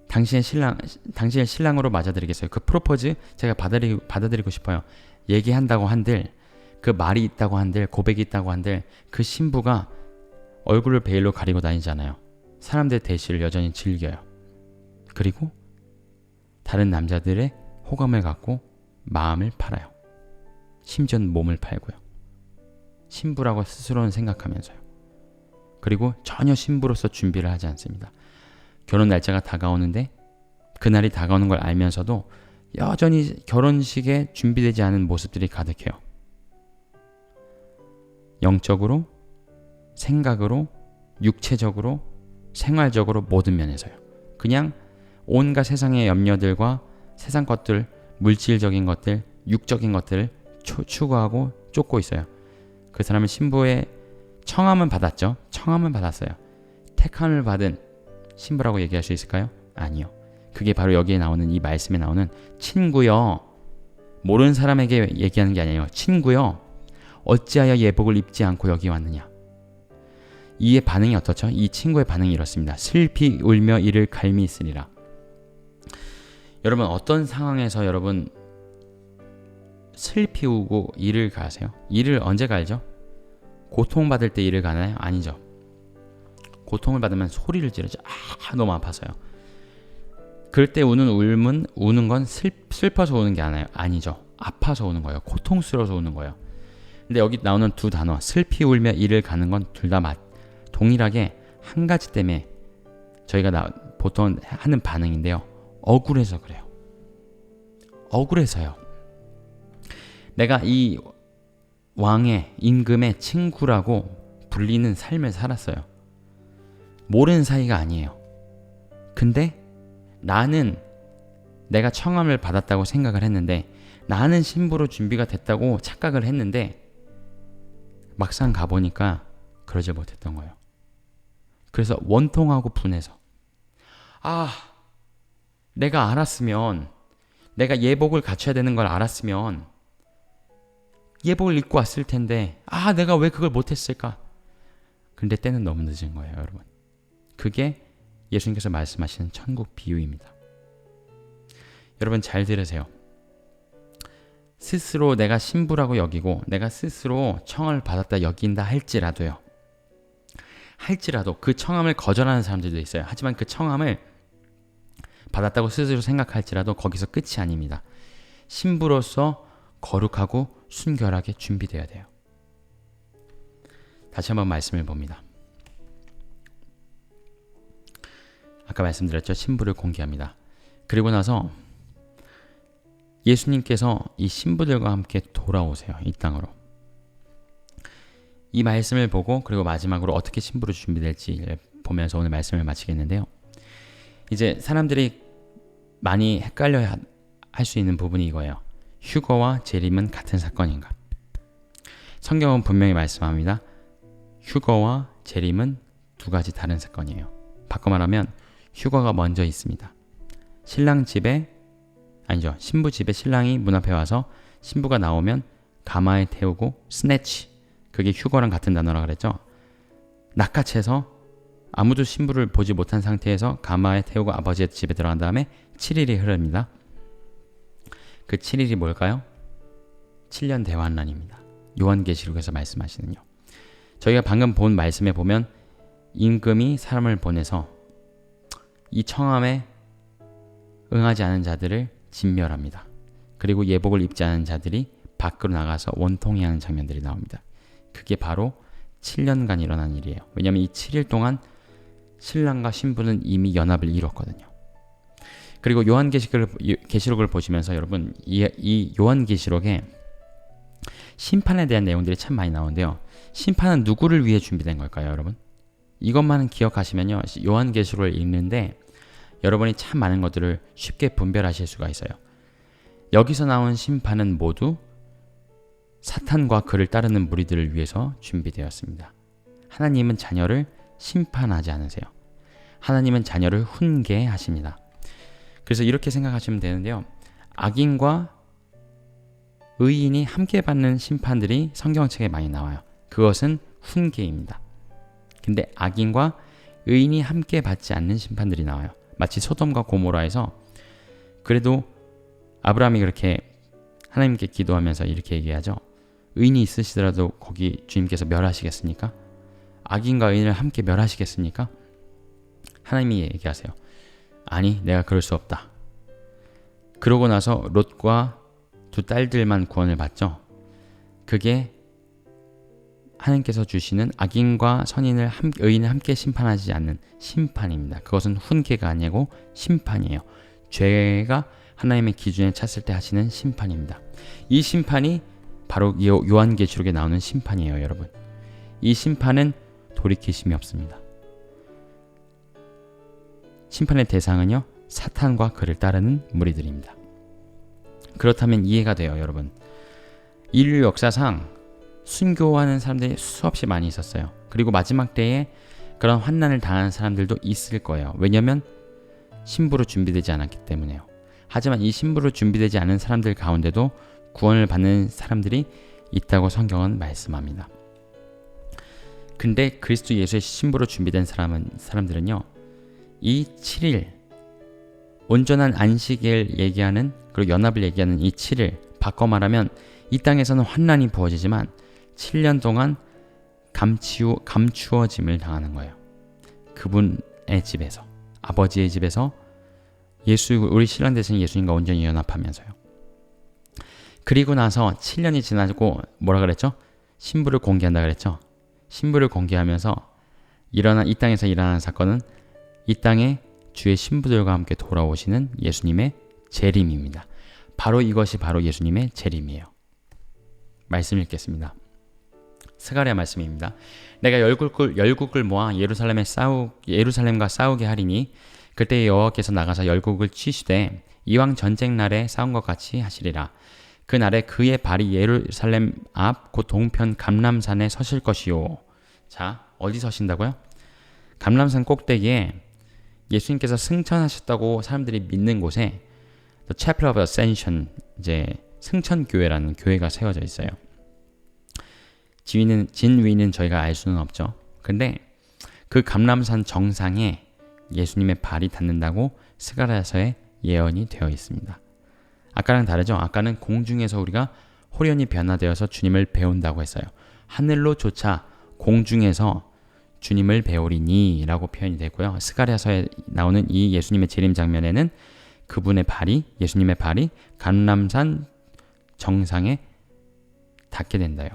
당신의 신랑으로 맞아드리겠어요. 그 프로포즈 제가 받아들이고 싶어요. 얘기한다고 한들, 그 말이 있다고 한들, 고백이 있다고 한들 그 신부가 얼굴을 베일로 가리고 다니잖아요. 사람들의 대시를 여전히 즐겨요. 그리고 다른 남자들의 호감을 갖고 마음을 팔아요. 심지어는 몸을 팔고요. 신부라고 스스로는 생각하면서요. 그리고 전혀 신부로서 준비를 하지 않습니다. 결혼 날짜가 다가오는데 그날이 다가오는 걸 알면서도 여전히 결혼식에 준비되지 않은 모습들이 가득해요. 영적으로, 생각으로, 육체적으로, 생활적으로 모든 면에서요. 그냥 온갖 세상의 염려들과 세상 것들, 물질적인 것들, 육적인 것들을 추구하고 쫓고 있어요. 그 사람은 신부의 청함은 받았죠. 청함은 받았어요. 택함을 받은 신부라고 얘기할 수 있을까요? 아니요. 그게 바로 여기에 나오는 이 말씀에 나오는 친구여. 모르는 사람에게 얘기하는 게 아니에요. 친구여. 어찌하여 예복을 입지 않고 여기 왔느냐. 이의 반응이 어떻죠? 이 친구의 반응이 이렇습니다. 슬피 울며 이를 갈미 있으리라. 여러분 어떤 상황에서 여러분 슬피 우고 이를 가세요? 이를 언제 갈죠? 고통받을 때 이를 가나요? 아니죠. 고통을 받으면 소리를 지르죠. 너무 아파서요. 그럴 때 우는 건 슬퍼서 우는 게 아니죠. 아파서 우는 거예요. 고통스러워서 우는 거예요. 근데 여기 나오는 두 단어 슬피 울며 이를 가는 건 둘 다 동일하게 한 가지 때문에 저희가 보통 하는 반응인데요. 억울해서 그래요. 억울해서요. 내가 이 왕의 임금의 친구라고 불리는 삶을 살았어요. 모르는 사이가 아니에요. 근데 나는 내가 청함을 받았다고 생각을 했는데 나는 신부로 준비가 됐다고 착각을 했는데 막상 가보니까 그러지 못했던 거예요. 그래서 원통하고 분해서 내가 알았으면 내가 예복을 갖춰야 되는 걸 알았으면 예복을 입고 왔을 텐데 내가 왜 그걸 못했을까? 근데 때는 너무 늦은 거예요, 여러분. 그게 예수님께서 말씀하시는 천국 비유입니다. 여러분 잘 들으세요. 스스로 내가 신부라고 여기고 내가 스스로 청함을 받았다 여긴다 할지라도 그 청함을 거절하는 사람들도 있어요. 하지만 그 청함을 받았다고 스스로 생각할지라도 거기서 끝이 아닙니다. 신부로서 거룩하고 순결하게 준비되어야 돼요. 다시 한번 말씀을 봅니다. 아까 말씀드렸죠. 신부를 공개합니다. 그리고 나서 예수님께서 이 신부들과 함께 돌아오세요. 이 땅으로. 이 말씀을 보고 그리고 마지막으로 어떻게 신부로 준비될지 보면서 오늘 말씀을 마치겠는데요. 이제 사람들이 많이 헷갈려 할 수 있는 부분이 이거예요. 휴거와 재림은 같은 사건인가? 성경은 분명히 말씀합니다. 휴거와 재림은 두 가지 다른 사건이에요. 바꿔 말하면 휴거가 먼저 있습니다. 신부 집에 신랑이 문 앞에 와서 신부가 나오면 가마에 태우고 스네치, 그게 휴거랑 같은 단어라 그랬죠. 낚아채서 아무도 신부를 보지 못한 상태에서 가마에 태우고 아버지의 집에 들어간 다음에 7일이 흐릅니다. 그 7일이 뭘까요? 7년 대환란입니다. 요한계시록에서 말씀하시는요. 저희가 방금 본 말씀에 보면 임금이 사람을 보내서 이 청함에 응하지 않은 자들을 진멸합니다. 그리고 예복을 입지 않은 자들이 밖으로 나가서 원통해하는 장면들이 나옵니다. 그게 바로 7년간 일어난 일이에요. 왜냐하면 이 7일 동안 신랑과 신부는 이미 연합을 이뤘거든요. 그리고 요한계시록을 보시면서 여러분 이 요한계시록에 심판에 대한 내용들이 참 많이 나오는데요. 심판은 누구를 위해 준비된 걸까요, 여러분? 이것만은 기억하시면요. 요한계시록을 읽는데 여러분이 참 많은 것들을 쉽게 분별하실 수가 있어요. 여기서 나온 심판은 모두 사탄과 그를 따르는 무리들을 위해서 준비되었습니다. 하나님은 자녀를 심판하지 않으세요. 하나님은 자녀를 훈계하십니다. 그래서 이렇게 생각하시면 되는데요. 악인과 의인이 함께 받는 심판들이 성경책에 많이 나와요. 그것은 훈계입니다. 근데 악인과 의인이 함께 받지 않는 심판들이 나와요. 마치 소돔과 고모라에서 그래도 아브라함이 그렇게 하나님께 기도하면서 이렇게 얘기하죠. 의인이 있으시더라도 거기 주님께서 멸하시겠습니까? 악인과 의인을 함께 멸하시겠습니까? 하나님이 얘기하세요. 아니, 내가 그럴 수 없다. 그러고 나서 롯과 두 딸들만 구원을 받죠. 그게 하나님께서 주시는 악인과 선인을 의인을 함께 심판하지 않는 심판입니다. 그것은 훈계가 아니고 심판이에요. 죄가 하나님의 기준에 찼을 때 하시는 심판입니다. 이 심판이 바로 요한계시록에 나오는 심판이에요, 여러분. 이 심판은 돌이키심이 없습니다. 심판의 대상은요, 사탄과 그를 따르는 무리들입니다. 그렇다면 이해가 돼요, 여러분. 인류 역사상 순교하는 사람들이 수없이 많이 있었어요. 그리고 마지막 때에 그런 환난을 당하는 사람들도 있을 거예요. 왜냐하면 신부로 준비되지 않았기 때문에요. 하지만 이 신부로 준비되지 않은 사람들 가운데도 구원을 받는 사람들이 있다고 성경은 말씀합니다. 근데 그리스도 예수의 신부로 준비된 사람들은요, 이 7일 온전한 안식일 얘기하는, 그리고 연합을 얘기하는 이 7일, 바꿔 말하면 이 땅에서는 환난이 부어지지만 7년 동안 감추어짐을 당하는 거예요. 그분의 집에서, 아버지의 집에서 우리 신랑 되신 예수님과 온전히 연합하면서요. 그리고 나서 7년이 지나고 뭐라 그랬죠? 신부를 공개한다 그랬죠? 신부를 공개하면서 이 땅에서 일어나는 사건은 이 땅에 주의 신부들과 함께 돌아오시는 예수님의 재림입니다. 바로 이것이 바로 예수님의 재림이에요. 말씀 읽겠습니다. 스가랴 말씀입니다. 내가 열국을 모아 예루살렘과 싸우게 하리니 그때 여호와께서 나가서 열국을 치시되 이왕 전쟁 날에 싸운 것 같이 하시리라. 그 날에 그의 발이 예루살렘 앞 곧 동편 감람산에 서실 것이요. 자, 어디 서신다고요? 감람산 꼭대기에 예수님께서 승천하셨다고 사람들이 믿는 곳에 The Chapel of Ascension, 이제 승천교회라는 교회가 세워져 있어요. 진위는 저희가 알 수는 없죠. 근데 그 감람산 정상에 예수님의 발이 닿는다고 스가랴서에 예언이 되어 있습니다. 아까랑 다르죠? 아까는 공중에서 우리가 호련히 변화되어서 주님을 배운다고 했어요. 하늘로 솟아 공중에서 주님을 배우리니 라고 표현이 되고요. 스가랴서에 나오는 이 예수님의 재림 장면에는 예수님의 발이 감람산 정상에 닿게 된다요.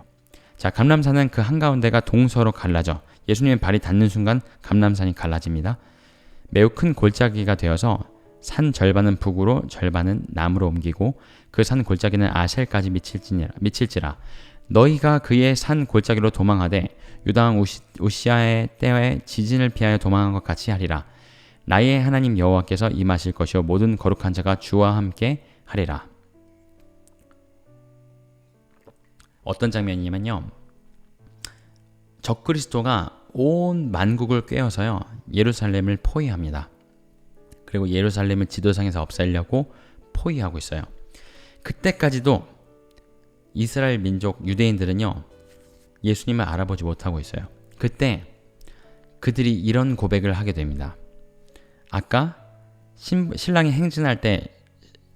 자, 감람산은 그 한가운데가 동서로 갈라져 예수님의 발이 닿는 순간 감람산이 갈라집니다. 매우 큰 골짜기가 되어서 산 절반은 북으로 절반은 남으로 옮기고 그 산 골짜기는 아셀까지 미칠지라. 너희가 그의 산 골짜기로 도망하되 유다왕 우시아의 때에 지진을 피하여 도망한 것 같이 하리라. 나의 하나님 여호와께서 임하실 것이요 모든 거룩한 자가 주와 함께 하리라. 어떤 장면이냐면요, 적그리스도가 온 만국을 꿰어서요 예루살렘을 포위합니다. 그리고 예루살렘을 지도상에서 없애려고 포위하고 있어요. 그때까지도 이스라엘 민족 유대인들은요 예수님을 알아보지 못하고 있어요. 그때 그들이 이런 고백을 하게 됩니다. 아까 신랑이 행진할 때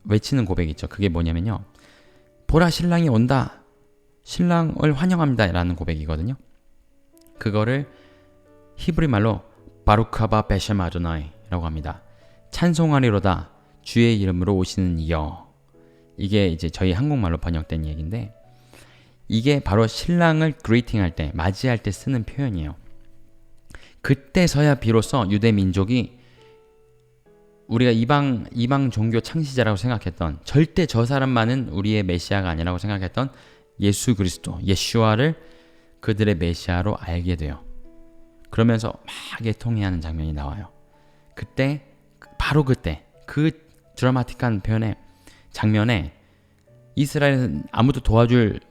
외치는 고백이 있죠. 그게 뭐냐면요, 보라 신랑이 온다, 신랑을 환영합니다 라는 고백이거든요. 그거를 히브리 말로 바루카바 베셈 아도나이 라고 합니다. 찬송하리로다 주의 이름으로 오시는 이여. 이게 이제 저희 한국말로 번역된 얘기인데, 이게 바로 신랑을 greeting 할 때, 맞이할 때 쓰는 표현이에요. 그때서야 비로소 유대 민족이 우리가 이방 종교 창시자라고 생각했던, 절대 저 사람만은 우리의 메시아가 아니라고 생각했던 예수 그리스도, 예슈아를 그들의 메시아로 알게 돼요. 그러면서 막 애통해하는 장면이 나와요. 그때, 바로 그때, 그 드라마틱한 장면에 이스라엘은 아무도 도와줄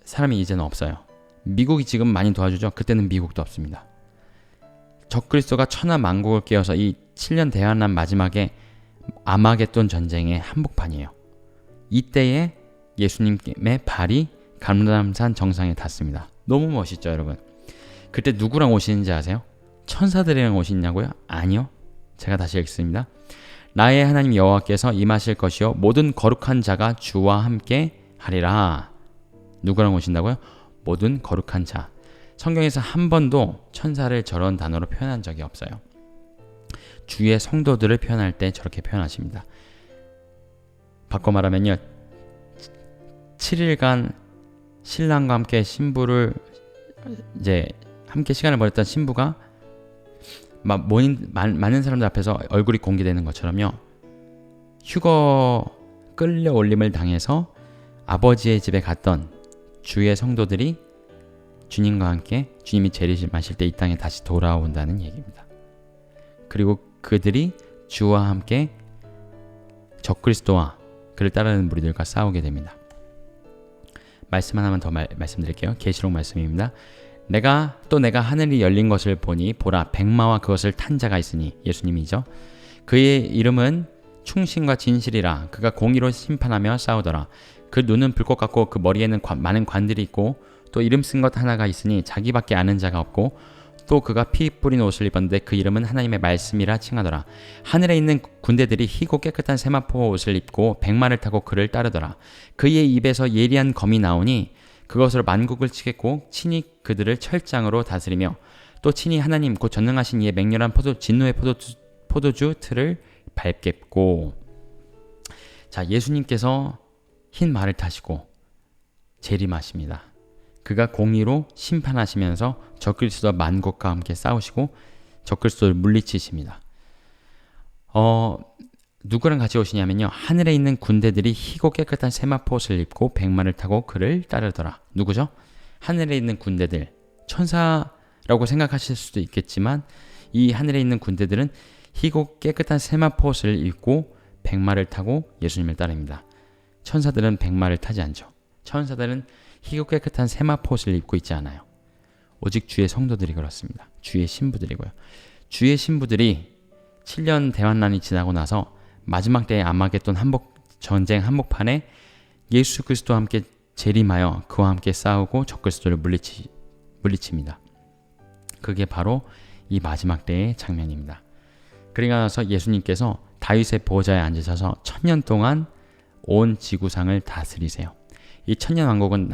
사람이 이제는 없어요. 미국이 지금 많이 도와주죠. 그때는 미국도 없습니다. 적그리스도가 천하 만국을 깨워서 이 7년 대환란 마지막에 아마겟돈 전쟁의 한복판이에요. 이때에 예수님의 발이 감람산 정상에 닿습니다. 너무 멋있죠, 여러분? 그때 누구랑 오시는지 아세요? 천사들이랑 오시냐고요? 아니요. 제가 다시 읽습니다. 나의 하나님 여호와께서 임하실 것이요 모든 거룩한 자가 주와 함께 하리라. 누구랑 오신다고요? 모든 거룩한 자. 성경에서 한 번도 천사를 저런 단어로 표현한 적이 없어요. 주의 성도들을 표현할 때 저렇게 표현하십니다. 바꿔 말하면요, 7일간 신랑과 함께 신부를 이제 함께 시간을 보냈던 신부가 많은 사람들 앞에서 얼굴이 공개되는 것처럼요, 휴거 끌려올림을 당해서 아버지의 집에 갔던 주의 성도들이 주님과 함께 주님이 재림하실 때 이 땅에 다시 돌아온다는 얘기입니다. 그리고 그들이 주와 함께 적그리스도와 그를 따르는 무리들과 싸우게 됩니다. 말씀 하나만 더 말씀드릴게요. 계시록 말씀입니다. 내가 하늘이 열린 것을 보니 보라 백마와 그것을 탄 자가 있으니 예수님이죠. 그의 이름은 충신과 진실이라. 그가 공의로 심판하며 싸우더라. 그 눈은 불꽃 같고 그 머리에는 많은 관들이 있고 또 이름 쓴 것 하나가 있으니 자기밖에 아는 자가 없고 또 그가 피 뿌린 옷을 입었는데 그 이름은 하나님의 말씀이라 칭하더라. 하늘에 있는 군대들이 희고 깨끗한 세마포 옷을 입고 백마를 타고 그를 따르더라. 그의 입에서 예리한 검이 나오니 그것으로 만국을 치겠고 친히 그들을 철장으로 다스리며 또 친히 하나님 곧 전능하신 이의 맹렬한 진노의 포도주 틀을 밟겠고. 자, 예수님께서 흰 말을 타시고 재림하십니다. 그가 공의로 심판하시면서 적그리스도와 만국과 함께 싸우시고 적그리스도를 물리치십니다. 누구랑 같이 오시냐면요. 하늘에 있는 군대들이 희고 깨끗한 세마포 옷을 입고 백마를 타고 그를 따르더라. 누구죠? 하늘에 있는 군대들. 천사라고 생각하실 수도 있겠지만 이 하늘에 있는 군대들은 희고 깨끗한 세마포 옷을 입고 백마를 타고 예수님을 따릅니다. 천사들은 백마를 타지 않죠. 천사들은 희고 깨끗한 세마포 옷을 입고 있지 않아요. 오직 주의 성도들이 그렇습니다. 주의 신부들이고요. 주의 신부들이 7년 대환란이 지나고 나서 마지막 때의 아마겟돈 전쟁 한복판에 예수 그리스도와 함께 재림하여 그와 함께 싸우고 적그리스도를 물리칩니다. 그게 바로 이 마지막 때의 장면입니다. 그러고 나서 예수님께서 다윗의 보좌에 앉으셔서 1000년 동안 온 지구상을 다스리세요. 이 천년 왕국은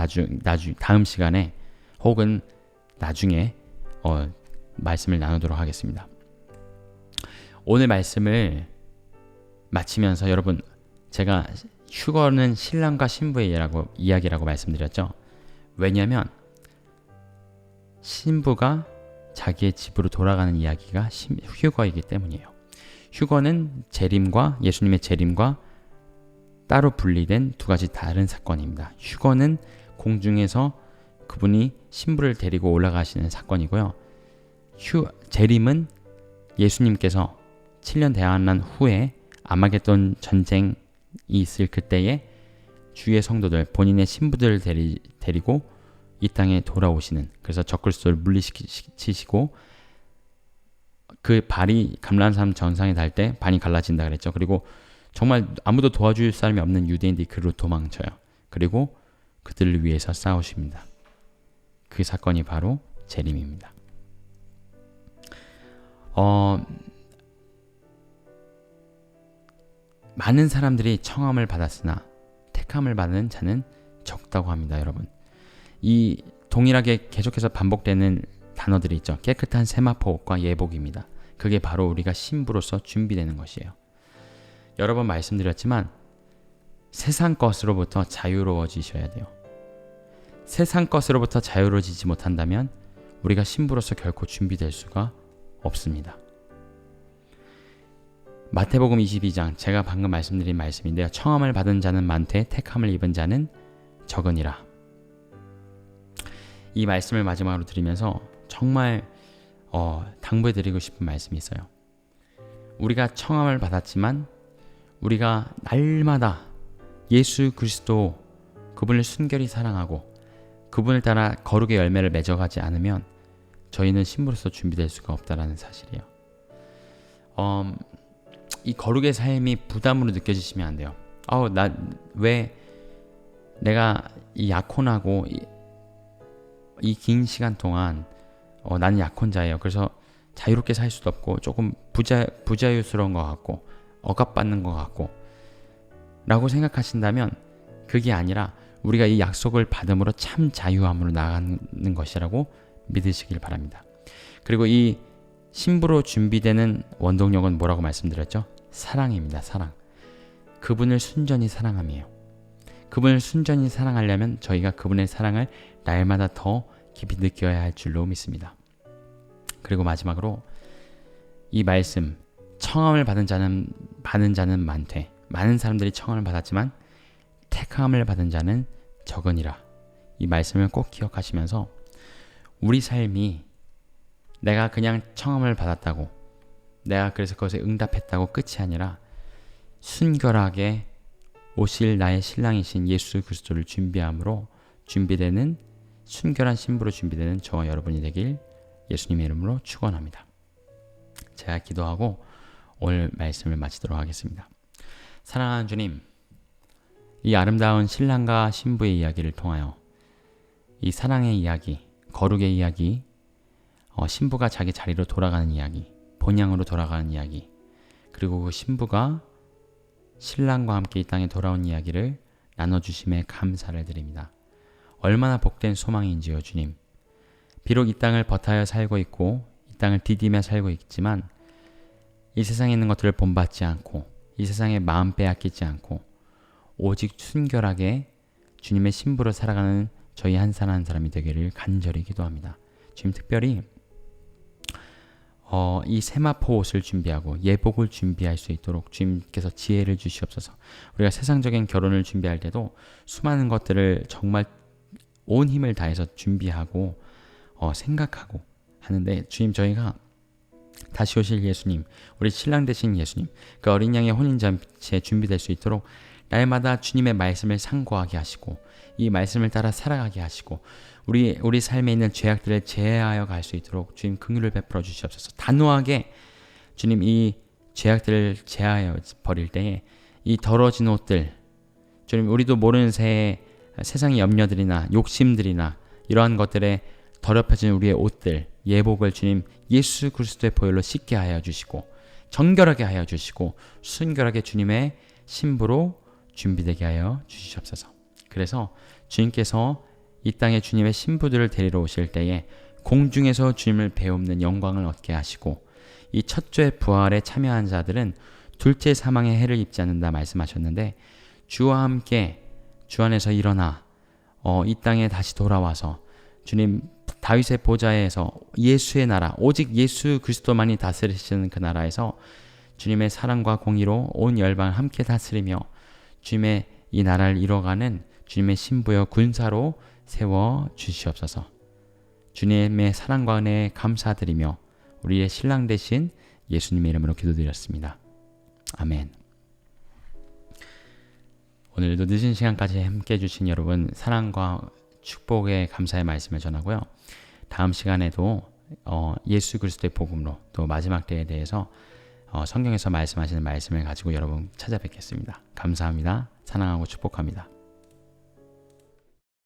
다음 시간에 혹은 나중에 말씀을 나누도록 하겠습니다. 오늘 말씀을 마치면서 여러분, 제가 휴거는 신랑과 신부의 이야기라고 말씀드렸죠. 왜냐하면 신부가 자기의 집으로 돌아가는 이야기가 휴거이기 때문이에요. 휴거는 예수님의 재림과 따로 분리된 두 가지 다른 사건입니다. 휴거는 공중에서 그분이 신부를 데리고 올라가시는 사건이고요. 재림은 예수님께서 7년 대환란 후에 아마겟돈 전쟁이 있을 그때에 주의 성도들, 본인의 신부들을 데리고 이 땅에 돌아오시는, 그래서 적그리스도를 물리치시고 그 발이 감람산 정상에 닿을 때 반이 갈라진다 그랬죠. 그리고 정말 아무도 도와줄 사람이 없는 유대인들이 그로 도망쳐요. 그리고 그들을 위해서 싸우십니다. 그 사건이 바로 재림입니다. 많은 사람들이 청함을 받았으나 택함을 받은 자는 적다고 합니다. 여러분, 이 동일하게 계속해서 반복되는 단어들이 있죠. 깨끗한 세마포 옷과 예복입니다. 그게 바로 우리가 신부로서 준비되는 것이에요. 여러 번 말씀드렸지만 세상 것으로부터 자유로워지셔야 돼요. 세상 것으로부터 자유로워지지 못한다면 우리가 신부로서 결코 준비될 수가 없습니다. 마태복음 22장, 제가 방금 말씀드린 말씀인데요. 청함을 받은 자는 많되 택함을 입은 자는 적으니라. 이 말씀을 마지막으로 드리면서 정말 당부해드리고 싶은 말씀이 있어요. 우리가 청함을 받았지만 우리가 날마다 예수 그리스도 그분을 순결히 사랑하고 그분을 따라 거룩의 열매를 맺어가지 않으면 저희는 신부로서 준비될 수가 없다는 사실이에요. 이 거룩의 삶이 부담으로 느껴지시면 안 돼요. 왜 내가 이 약혼하고 이 긴 시간 동안 나는 약혼자예요. 그래서 자유롭게 살 수도 없고 조금 부자유스러운 것 같고 억압받는 것 같고 라고 생각하신다면 그게 아니라 우리가 이 약속을 받음으로 참 자유함으로 나아가는 것이라고 믿으시길 바랍니다. 그리고 이 신부로 준비되는 원동력은 뭐라고 말씀드렸죠? 사랑입니다. 사랑. 그분을 순전히 사랑함이에요. 그분을 순전히 사랑하려면 저희가 그분의 사랑을 날마다 더 깊이 느껴야 할 줄로 믿습니다. 그리고 마지막으로 이 말씀, 청함을 받은 자는 많되, 많은 사람들이 청함을 받았지만 택함을 받은 자는 적으니라. 이 말씀을 꼭 기억하시면서 우리 삶이 내가 그냥 청함을 받았다고, 내가 그래서 그것에 응답했다고 끝이 아니라 순결하게 오실 나의 신랑이신 예수 그리스도를 준비함으로 준비되는 순결한 신부로 준비되는 저와 여러분이 되길 예수님의 이름으로 축원합니다. 제가 기도하고 오늘 말씀을 마치도록 하겠습니다. 사랑하는 주님, 이 아름다운 신랑과 신부의 이야기를 통하여 이 사랑의 이야기, 거룩의 이야기, 신부가 자기 자리로 돌아가는 이야기, 본향으로 돌아가는 이야기, 그리고 그 신부가 신랑과 함께 이 땅에 돌아온 이야기를 나눠주심에 감사를 드립니다. 얼마나 복된 소망인지요, 주님. 비록 이 땅을 버타여 살고 있고 이 땅을 디디며 살고 있지만 이 세상에 있는 것들을 본받지 않고 이 세상에 마음 빼앗기지 않고 오직 순결하게 주님의 신부로 살아가는 저희 한 사람 한 사람이 되기를 간절히 기도합니다. 주님, 특별히 이 세마포 옷을 준비하고 예복을 준비할 수 있도록 주님께서 지혜를 주시옵소서. 우리가 세상적인 결혼을 준비할 때도 수많은 것들을 정말 온 힘을 다해서 준비하고 생각하고 하는데, 주님, 저희가 다시 오실 예수님, 우리 신랑 되신 예수님, 그 어린 양의 혼인잔치에 준비될 수 있도록 날마다 주님의 말씀을 상고하게 하시고 이 말씀을 따라 살아가게 하시고 우리 삶에 있는 죄악들을 제하여 갈 수 있도록 주님 긍휼을 베풀어 주시옵소서. 단호하게 주님 이 죄악들을 제하여 버릴 때에 이 더러워진 옷들, 주님 우리도 모르는 새에 세상의 염려들이나 욕심들이나 이러한 것들에 더럽혀진 우리의 옷들, 예복을 주님 예수 그리스도의 보혈로 씻게 하여 주시고 정결하게 하여 주시고 순결하게 주님의 신부로 준비되게 하여 주시옵소서. 그래서 주님께서 이 땅에 주님의 신부들을 데리러 오실 때에 공중에서 주님을 배우는 영광을 얻게 하시고 이 첫째 부활에 참여한 자들은 둘째 사망의 해를 입지 않는다 말씀하셨는데, 주와 함께 주 안에서 일어나 이 땅에 다시 돌아와서 주님 다윗의 보좌에서 예수의 나라, 오직 예수 그리스도만이 다스리시는 그 나라에서 주님의 사랑과 공의로 온 열방을 함께 다스리며 주님의 이 나라를 이뤄가는 주님의 신부여 군사로 세워 주시옵소서. 주님의 사랑과 은혜에 감사드리며 우리의 신랑 되신 예수님의 이름으로 기도드렸습니다. 아멘. 오늘도 늦은 시간까지 함께 해주신 여러분 사랑과 축복의 감사의 말씀을 전하고요. 다음 시간에도 예수 그리스도의 복음으로 또 마지막 때에 대해서 성경에서 말씀하시는 말씀을 가지고 여러분 찾아뵙겠습니다. 감사합니다. 사랑하고 축복합니다.